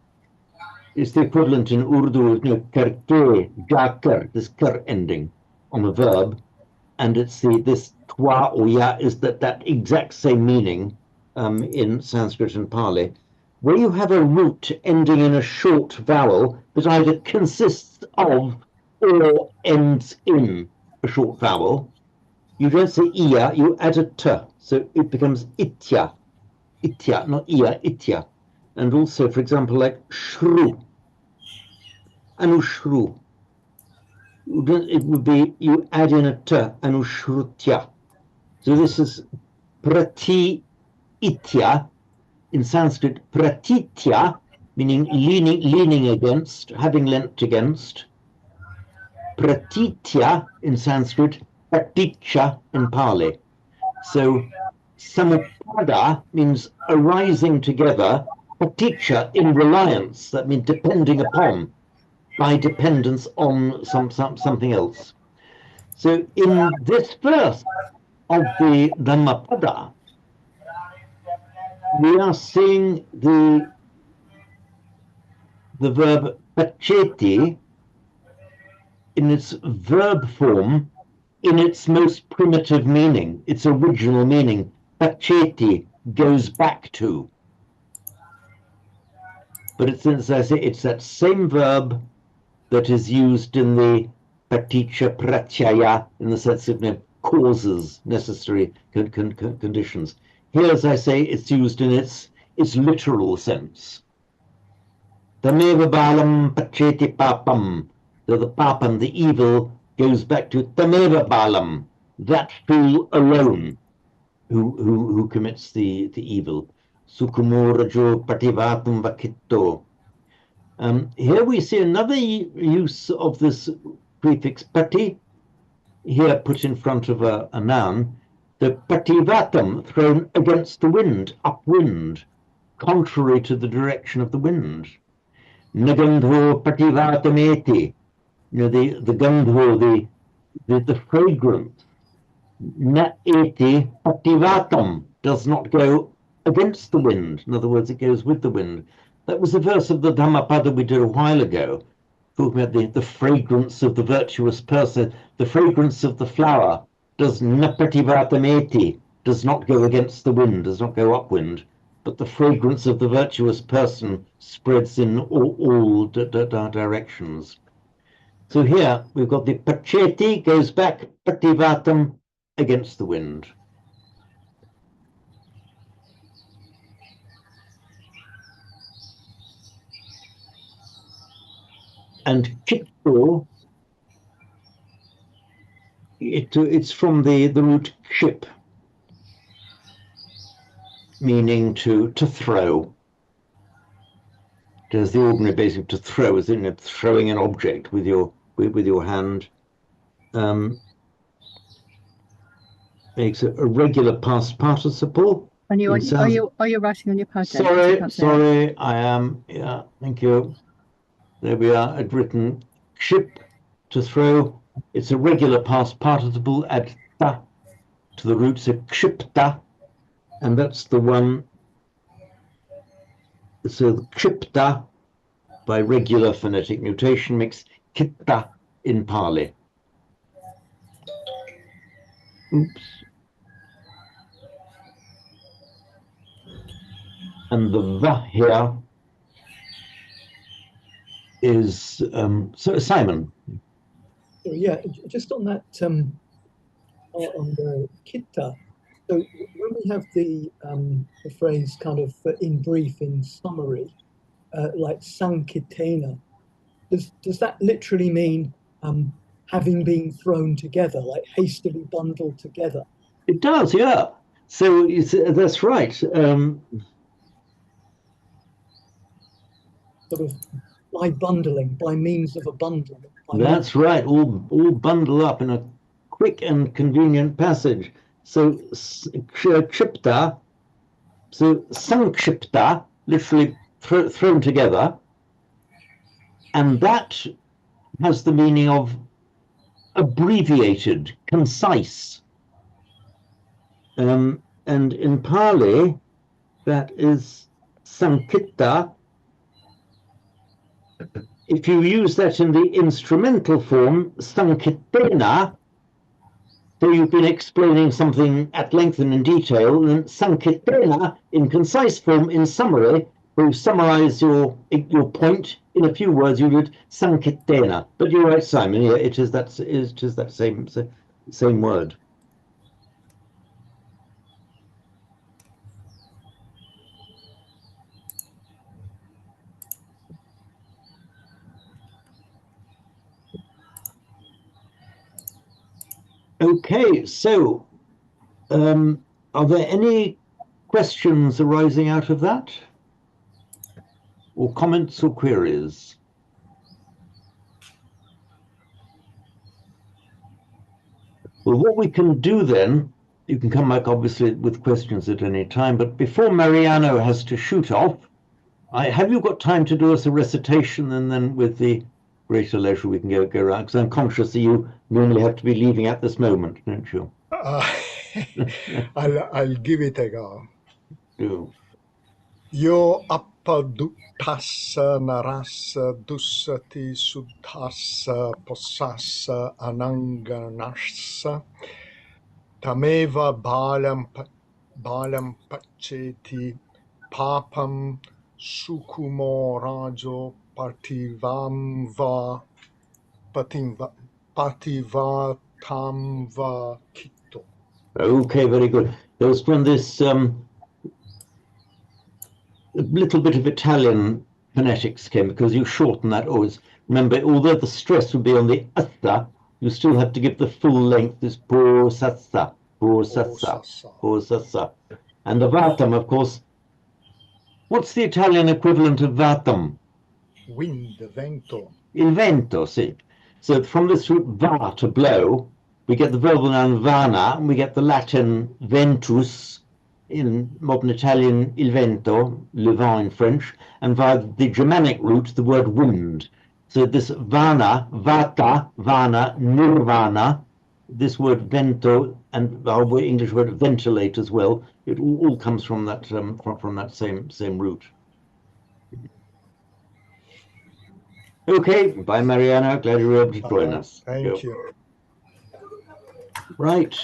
is the equivalent in Urdu of karte, jakar, this kar ending on a verb, and it's this twa or ya is that exact same meaning in Sanskrit and Pali. Where you have a root ending in a short vowel that either consists of or ends in a short vowel, You don't say iya, you add a t, so it becomes itya. Itya, not iya, itya. And also, for example, like shru, anushru. It would be, you add in a t, anushrutya. So this is prati itya, in Sanskrit, pratitya, meaning leaning against, having leant against. Pratitya in Sanskrit, praticha in Pali. So samupada means arising together, praticha in reliance, that means depending upon, by dependence on something else. So in this verse of the Dhammapada, we are seeing the verb pacheti in its verb form, in its most primitive meaning, its original meaning. Pacheti, goes back to. But it's, as I say, it's that same verb that is used in the paticca pratyaya, in the sense of causes, necessary conditions. Here, as I say, it's used in its literal sense. Tameva balam pacheti papam. So the papam, the evil, goes back to tameva balam, that fool alone who commits the evil. Sukumorajo pativatum vakitto. Here we see another use of this prefix pati, here put in front of a noun. The pativatam, thrown against the wind, upwind, contrary to the direction of the wind. Nagandho pativatameti, the gandho, the fragrance. Na eti pativatam, does not go against the wind. In other words, it goes with the wind. That was the verse of the Dhammapada we did a while ago, talking about the fragrance of the virtuous person. The fragrance of the flower does napativatameti, does not go against the wind, does not go upwind, but the fragrance of the virtuous person spreads in all directions. So here we've got the pacheti, goes back, pativatam, against the wind. And kitto, it's from the root kship, meaning to throw. There's the ordinary basic to throw, is it? Throwing an object with your hand. Makes a regular past participle. And are you writing on your pad? Sorry, I am. Yeah, thank you. There we are. I'd written kship, to throw. It's a regular past participle. Add ta to the root, so kshipta, and that's the one. So the kshipta, by regular phonetic notation, makes kitta in Pali. Oops. And the va here is so Simon. Yeah, just on that, on the kitta. So when we have the phrase kind of in brief, in summary, like sankitena, does that literally mean having been thrown together, like hastily bundled together? It does, yeah. So that's right. Sort of by bundling, by means of a bundle. That's right. All bundle up in a quick and convenient passage. So kshipta, so sankshipta, literally thrown together, and that has the meaning of abbreviated, concise. And in Pali, that is sankitta. If you use that in the instrumental form, sankitena, so you've been explaining something at length and in detail, and sankitena, in concise form, in summary, to summarize your point in a few words, you would sankitena. But you're right, Simon. Yeah, it is that same word. Okay, so are there any questions arising out of that? Or comments or queries? Well, what we can do then, you can come back obviously with questions at any time, but before Mariano has to shoot off, have you got time to do us a recitation, and then with the greater leisure we can go around, because I'm conscious that you normally have to be leaving at this moment, don't you? I'll give it a go. Do. Yo appaduttassa narassa dussati suddhassa possassa ananganassa tameva balam paceti papam sukumo rajo pativatam va kitto. Okay, very good. There was from this a little bit of Italian phonetics came, because you shorten that always. Remember, although the stress would be on the assa, you still have to give the full length, this possassa, possassa, possassa. And the vatam, of course, what's the Italian equivalent of vatam? Wind, vento. Il vento, sì. So from this root va, to blow, we get the verbal noun vana, and we get the Latin ventus, in modern Italian il vento, le vent in French, and via the Germanic root, the word wind. So this vana, vata, vana, nirvana, this word vento, and our English word ventilate as well, it all comes from that from that same root. Okay, bye Mariano, glad you were able to join us. Thank you. Right.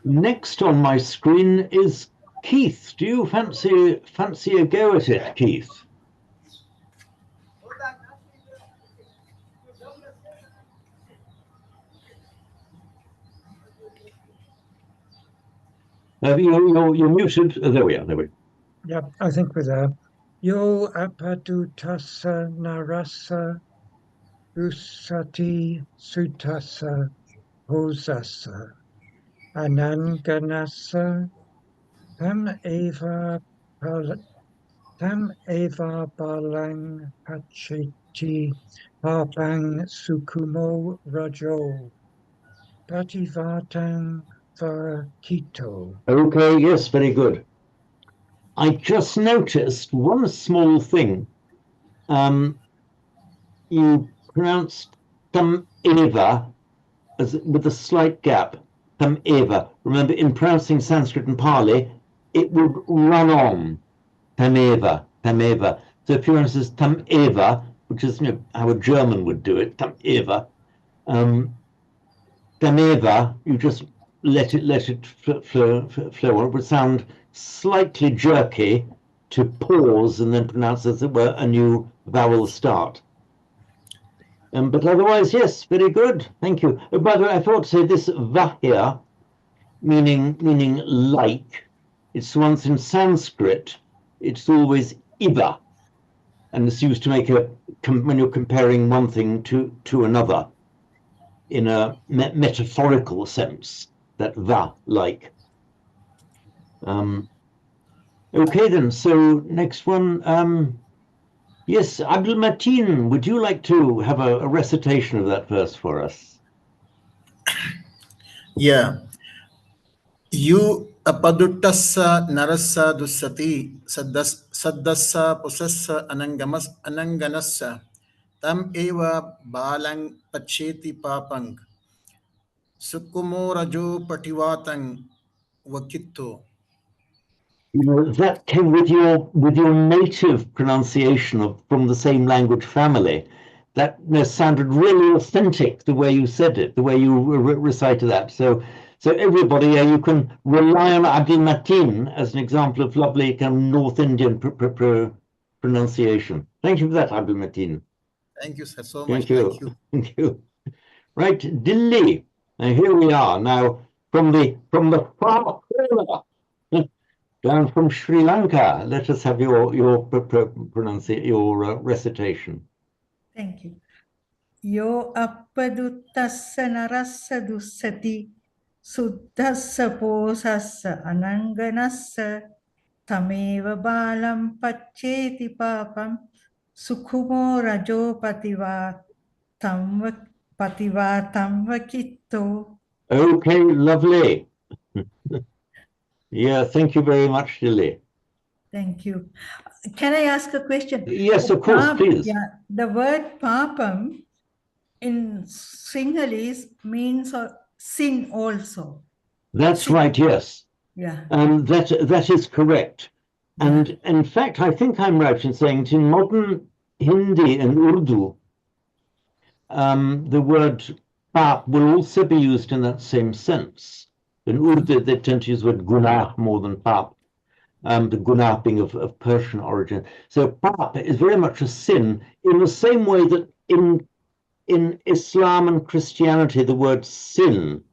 Next on my screen is Keith. Do you fancy a go at it, Keith? You're muted. Oh, there we are. Yeah, I think we're there. Yo appaduttassa narassa usati sutassa posassa ananganassa tam eva balang pacheti papang sukumo rajo pativatang vakito. Okay, yes, very good. I just noticed one small thing. You pronounced tam eva with a slight gap. Tam eva. Remember, in pronouncing Sanskrit and Pali, it would run on. Tam eva, tam eva. So if you pronounce tam eva, which is how a German would do it, tam eva. Tam eva, you just let it flow. It would sound slightly jerky to pause and then pronounce as it were a new vowel start. But otherwise, yes, very good. Thank you. Oh, by the way, I thought to say this va here, meaning like. It's once in Sanskrit. It's always iva, and it's used to make when you're comparing one thing to another, in a metaphorical sense. That va, like. Okay then. So next one. Yes, Abdul Mateen, would you like to have a recitation of that verse for us? Yeah. You appaduttassa narassa dussati saddassa possassa ananganassa tam eva balang pacheti papang sukumo rajo pativatang vakitto. You know, that came with your native pronunciation from the same language family. That sounded really authentic, the way you said it, the way you recited that. So everybody, you can rely on Abdul Mateen as an example of lovely kind of North Indian pronunciation. Thank you for that, Abdul Mateen. Thank you, sir, so much. Thank you. Thank you. Right, Delhi. Now here we are. Now from the far corner. Down from Sri Lanka, let us have your recitation. Thank you. Yo appaduttassa narassa dussati suddhassa posassa ananganassa tameva balam paccheti papam sukhumo rajo pativatam vakitto. Okay, lovely. Yeah, thank you very much, Lily. Thank you. Can I ask a question? Yes, of course, please. Yeah, the word papam in Sinhalese means sin also. That's Sin. right, yes. Yeah. That is correct. And in fact, I think I'm right in saying that in modern Hindi and Urdu, the word pap will also be used in that same sense. In Urdu, they tend to use the word gunah more than pap, the gunah being of Persian origin. So pap is very much a sin in the same way that in Islam and Christianity, the word sin,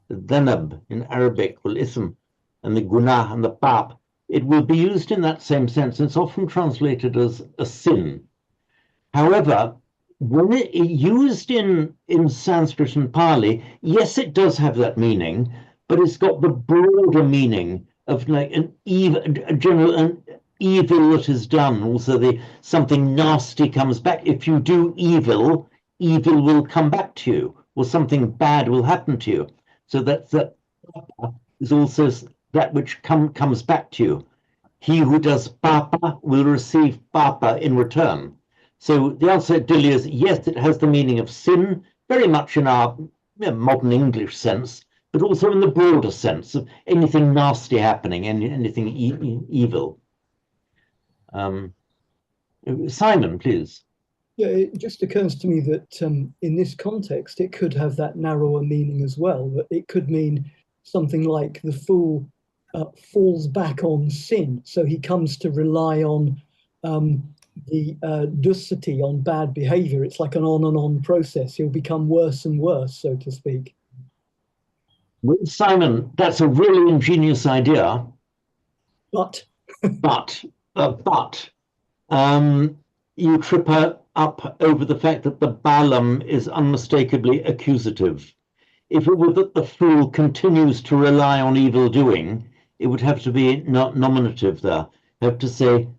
the dhanab in Arabic, well, ism, and the gunah and the pap, it will be used in that same sense. It's often translated as a sin. However, when it used in Sanskrit and Pali, yes, it does have that meaning, but it's got the broader meaning of like an evil, a general an evil that is done. Also, something nasty comes back. If you do evil, evil will come back to you, or something bad will happen to you. So that is also that which comes back to you. He who does papa will receive papa in return. So the answer, Dilly, is yes, it has the meaning of sin, very much in our modern English sense, but also in the broader sense of anything nasty happening, anything evil. Simon, please. Yeah, it just occurs to me that in this context, it could have that narrower meaning as well. That it could mean something like the fool falls back on sin, so he comes to rely on the dussity, on bad behavior. It's like an on and on process. He'll become worse and worse, so to speak. Well, Simon, that's a really ingenious idea. But you trip up over the fact that the balam is unmistakably accusative. If it were that the fool continues to rely on evil doing, it would have to be nominative there. You have to say,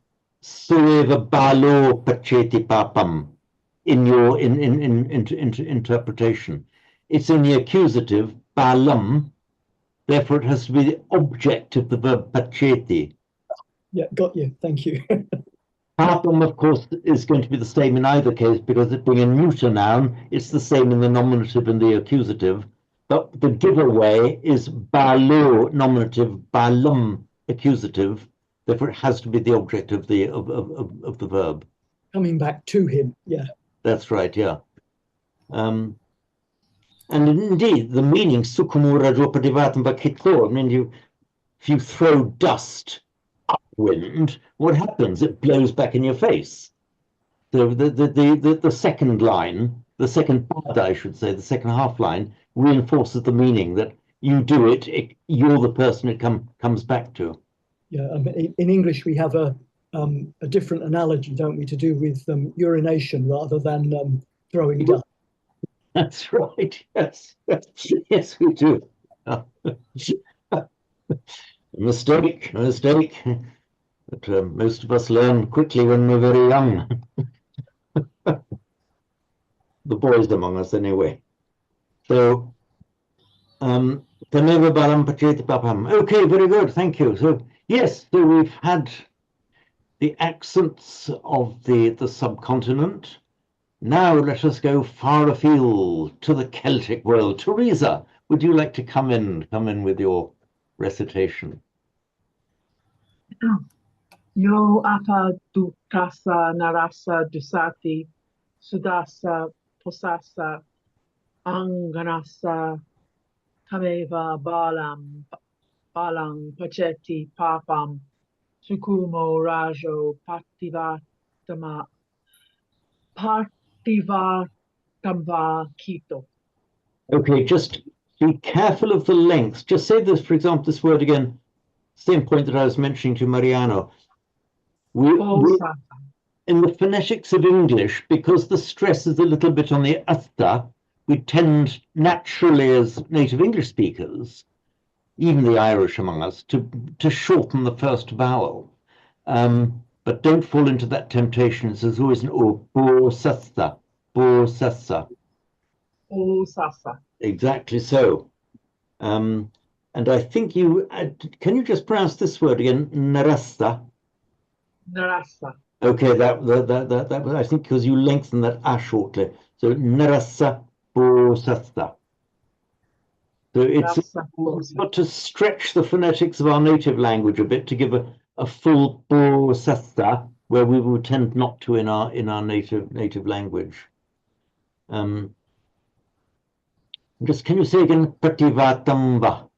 Sureva balo pacheti papam in your interpretation. It's in the accusative, balam, therefore it has to be the object of the verb pacheti. Yeah, got you. Thank you. Papam, of course, is going to be the same in either case because it being a neuter noun, it's the same in the nominative and the accusative. But the giveaway is balo nominative, balam accusative. Therefore, it has to be the object of the verb. Coming back to him, yeah. That's right, yeah. And indeed, the meaning sukhumo rajopativatam vakitlo. I mean, if you throw dust upwind, what happens? It blows back in your face. So the second line, the second part, I should say, the second half line reinforces the meaning that you do it, you're the person it comes back to. Yeah, in English we have a different analogy, don't we, to do with urination rather than throwing dust. That's right. Yes, yes, we do. A mistake. But most of us learn quickly when we're very young. The boys among us, anyway. So, okay, very good. Thank you. So, yes, so we've had the accents of the subcontinent. Now let us go far afield to the Celtic world. Teresa, would you like to come in with your recitation? Yo apa dukasa narasa dusati sudasa posasa anganasa kameva balam pacheti papam sukumo rajo pativatamva kito. Okay, just be careful of the length. Just say this, for example, this word again, same point that I was mentioning to Mariano. in the phonetics of English, because the stress is a little bit on the asta, we tend naturally as native English speakers, even the Irish among us, to shorten the first vowel. But don't fall into that temptation. There's always an O, bo-sasa, bo-sasa. O sasa. Exactly so. And I think can you just pronounce this word again? Narasa. Narasa. Okay, that was, I think, because you lengthen that a shortly. So narasa bo-sasa. So it's got to stretch the phonetics of our native language a bit to give a full bo-sasa, where we would tend not to in our native language. Just can you say again, pativatamba?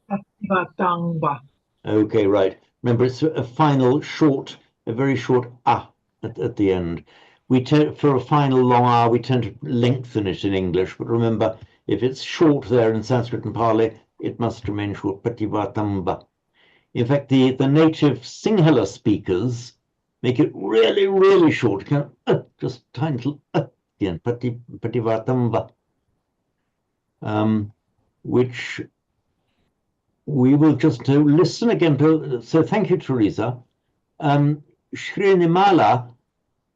Pativatamba. Okay, right. Remember, it's a final short, a very short ah at the end. We tend, for a final long ah, we tend to lengthen it in English, but remember, if it's short there in Sanskrit and Pali, it must remain short, pativatamba. In fact, the native Sinhala speakers make it really, really short. Just tiny little the end, pativatamba. Which we will just listen again to. So thank you, Teresa. Srinimala,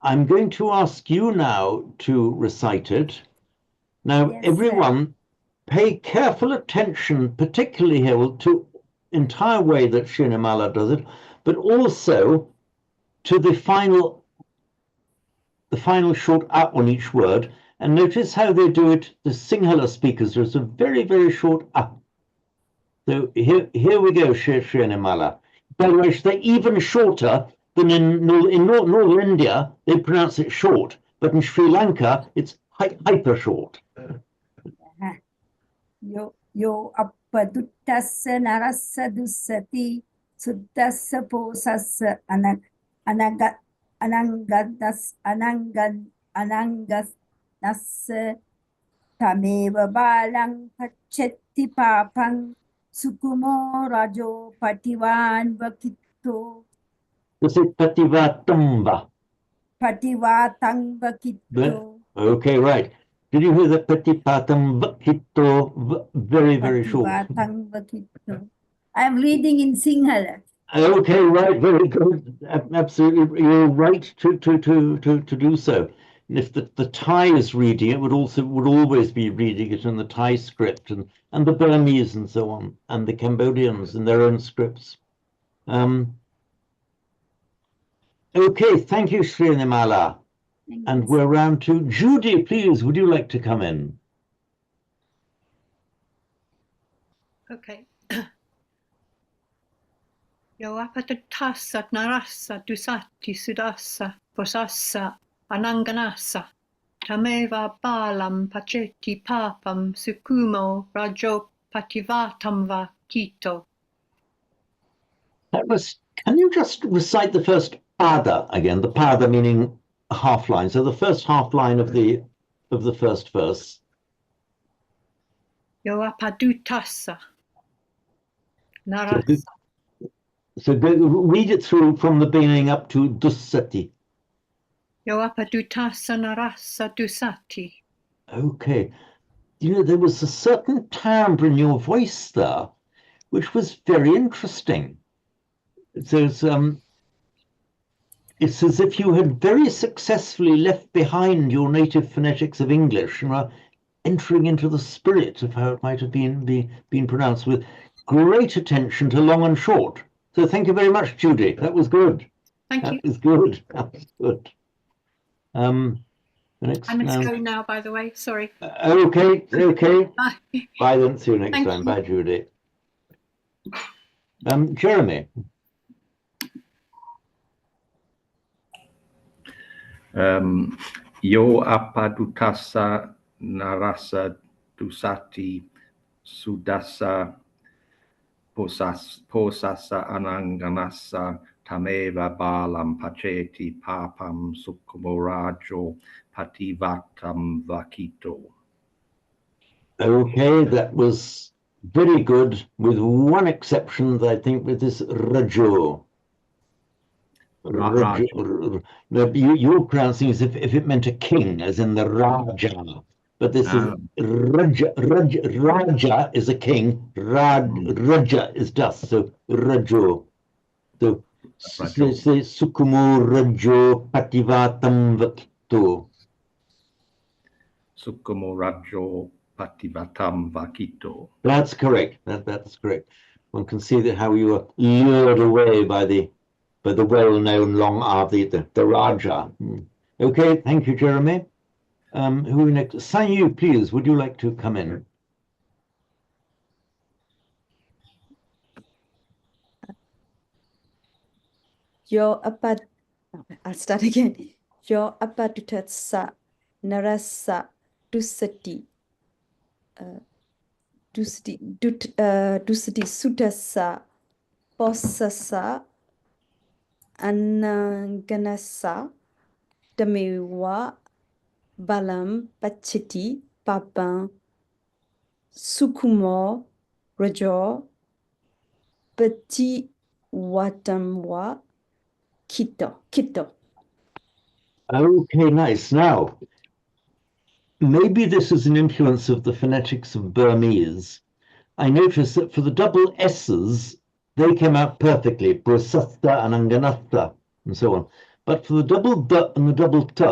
I'm going to ask you now to recite it. Now, Yes, everyone, pay careful attention, particularly here to entire way that Srinimala does it, but also to the final short up on each word. And notice how they do it. The Sinhala speakers, there's a very, very short up. So here we go, Srinimala. By the way, they're even shorter than in northern India. They pronounce it short, but in Sri Lanka, it's hyper short. Yo appadutassa narassa dussati suddassa posassa anangas tameva balang pachetti papang sukumo rajo pativan vakitto. This is pativatamba. Pativatang vakitto. Okay, right. Did you hear the patipatam vakitto? Very, very short. Pativatang vakitto. I'm reading in Sinhala. Okay, right, very good. Absolutely, you're right to do so. And if the Thai is reading it, would always be reading it in the Thai script, and the Burmese and so on, and the Cambodians in their own scripts. Okay, thank you, Srinimala. And we're round to Judy, please. Would you like to come in? Okay. Yo apatutassa narassa dusatti sudassa posassa ananganassa tameva balam pachetti papam sukumo rajo pativatam va kito. That was. Can you just recite the first pada again? The pada meaning a half line. So the first half line of the first verse. Yo apadutassa narassa. So read it through from the beginning up to dussati. Yo apadutassa narassa dusati. Okay. You know, there was a certain timbre in your voice there, which was very interesting. So it's as if you had very successfully left behind your native phonetics of English and are entering into the spirit of how it might have been pronounced, with great attention to long and short. So thank you very much, Judy. That was good. Thank you. That was good. That was good. The next I must go now, by the way. Sorry. Okay. Bye. Bye then. See you next Thank time. you. Bye, Judy. Jeremy. Yo apadutassa narasa dusati sudassa posassa ananganassa tameva balam pacheti papam sukumorajo pativatam vakito. Okay, that was very good, with one exception, I think, with this rajo. Raja. You're pronouncing as if it meant a king, as in the Raja. But this is Raja. Raja is a king. Raja is dust. So Rajo. So say Sukumo Rajo Pativatam Vakito. Sukumo Rajo Pativatam Vakito. That's correct. That's correct. One can see that how you were lured away by the well-known long R, the Raja. Okay, thank you, Jeremy. Who next? Sanyu, please, would you like to come in? I'll start again. Yo apadutatsa narasa dusati dusati sutasa posasa ananganasa damewa balam pachiti papam sukumo rajo pati watamwa kito. Okay, nice. Now, maybe this is an influence of the phonetics of Burmese. I noticed that for the double S's, they came out perfectly, Prasasta and Anganasta, and so on. But for the double D and the double T,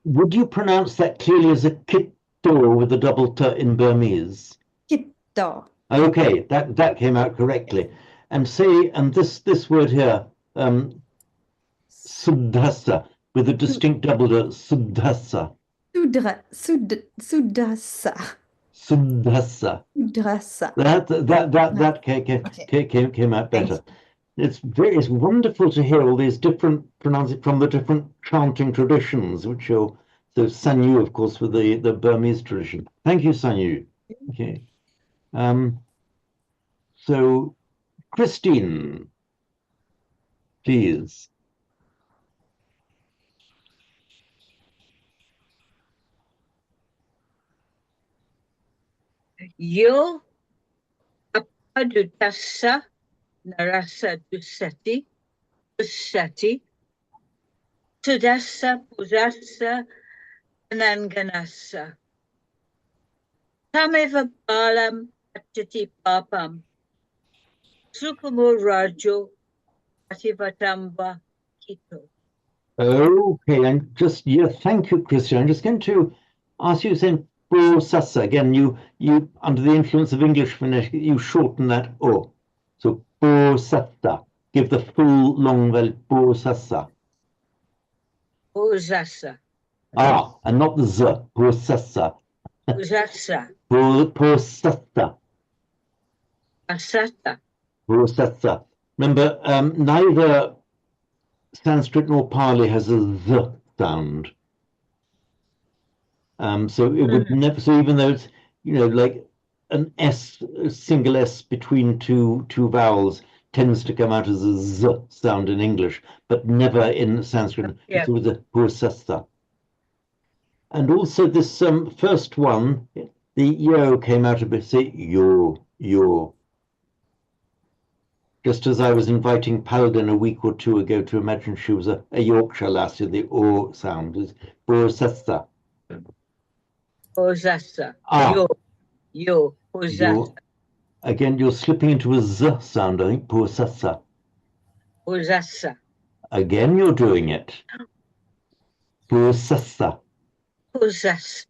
would you pronounce that clearly as a kitto with the double T in Burmese? Kitto. Okay, that came out correctly. And say, and this word here, Subdhasa, with a distinct double D, Subdhasa. Sudhasa. That came out better. It's wonderful to hear all these different pronouncing from the different chanting traditions, which are so Sanyu, of course, with the Burmese tradition. Thank you, Sanyu. Okay. So Christine, please. Yo apadutassa narasa dusati sudassa pusassa ananganassa tameva balam pachati papam sukumo rajo pativatamba kito. Okay, and just thank you, Christian. I'm just going to ask you saying Sassa. Again, you under the influence of English phonetic, you shorten that O. So Sassa. Give the full long vowel Sassa. Posassa. Ah, and not the Z. Sassa. Posassa. Posassa. Asata. Posassa. Remember, neither Sanskrit nor Pali has a Z sound. So it would never. So even though it's like an S, a single S between two vowels tends to come out as a Z sound in English, but never in Sanskrit. It's always a Purusasa. And also this first one, the yo came out a bit. Say yo. Just as I was inviting Paladin a week or two ago to imagine she was a Yorkshire lassie, the O sound is Purusasa. Posassa. Yo. Posassa. Again, you're slipping into a Z sound, I think. Posassa. Posassa. Again, you're doing it. Posassa. Posassa.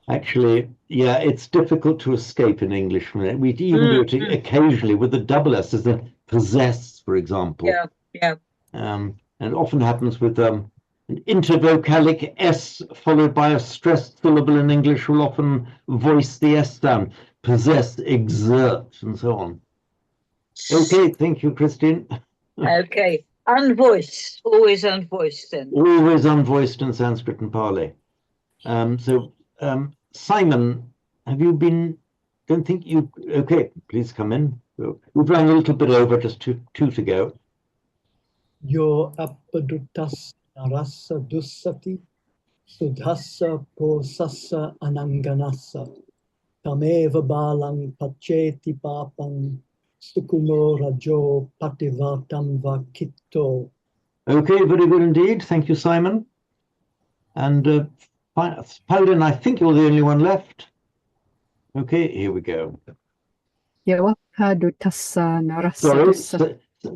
Actually, yeah, it's difficult to escape in English. We even do it occasionally with the double S, as in possess, for example. Yeah. And it often happens with an intervocalic S followed by a stressed syllable in English will often voice the S sound. Possess, exert, and so on. Okay, thank you, Christine. Okay, unvoiced, always unvoiced then. Always unvoiced in Sanskrit and Pali. Simon, have you been, don't think you, okay, please come in. We've run a little bit over, just two to go. Yo apadutas narasa dusati sudhassa posassa ananganassa tameva balang pacheti papam Sukumo Rajo Pativatam Vakito. Okay, very good indeed. Thank you, Simon. And Paladin, I think you're the only one left. Okay, here we go.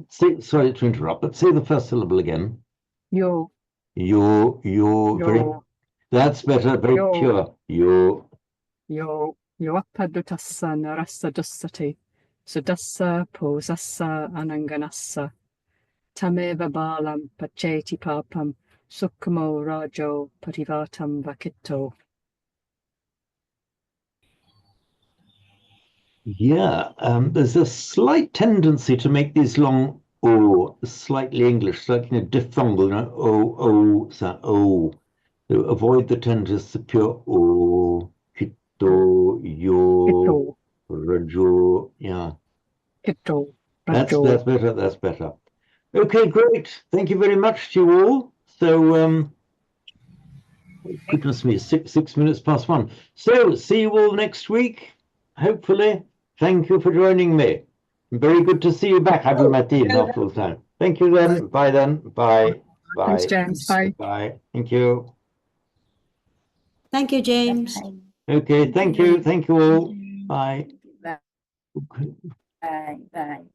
Sorry to interrupt, but say the first syllable again. Yo. That's better, very pure. Yo. Yoapadutassa narasa dussati. Sudassa posassa ananganassa. Tameva balam pacheti papam. Sukkamo rajo pativatam vakito. Yeah, there's a slight tendency to make these long O slightly English, slightly diphthongal, to avoid the tendency to pure O, kito, yo, rajo, yeah. Kito, rajo. That's better. Okay, great. Thank you very much to you all. So, goodness me, 6 minutes past 1. So, see you all next week, hopefully. Thank you for joining me. Very good to see you back, Abu Mateen, after all the time. Thank you then. Bye then. Bye. Bye. Thanks, James. Bye. Bye. Thank you. Thank you, James. Okay, thank you. Thank you all. Bye. Bye. Bye.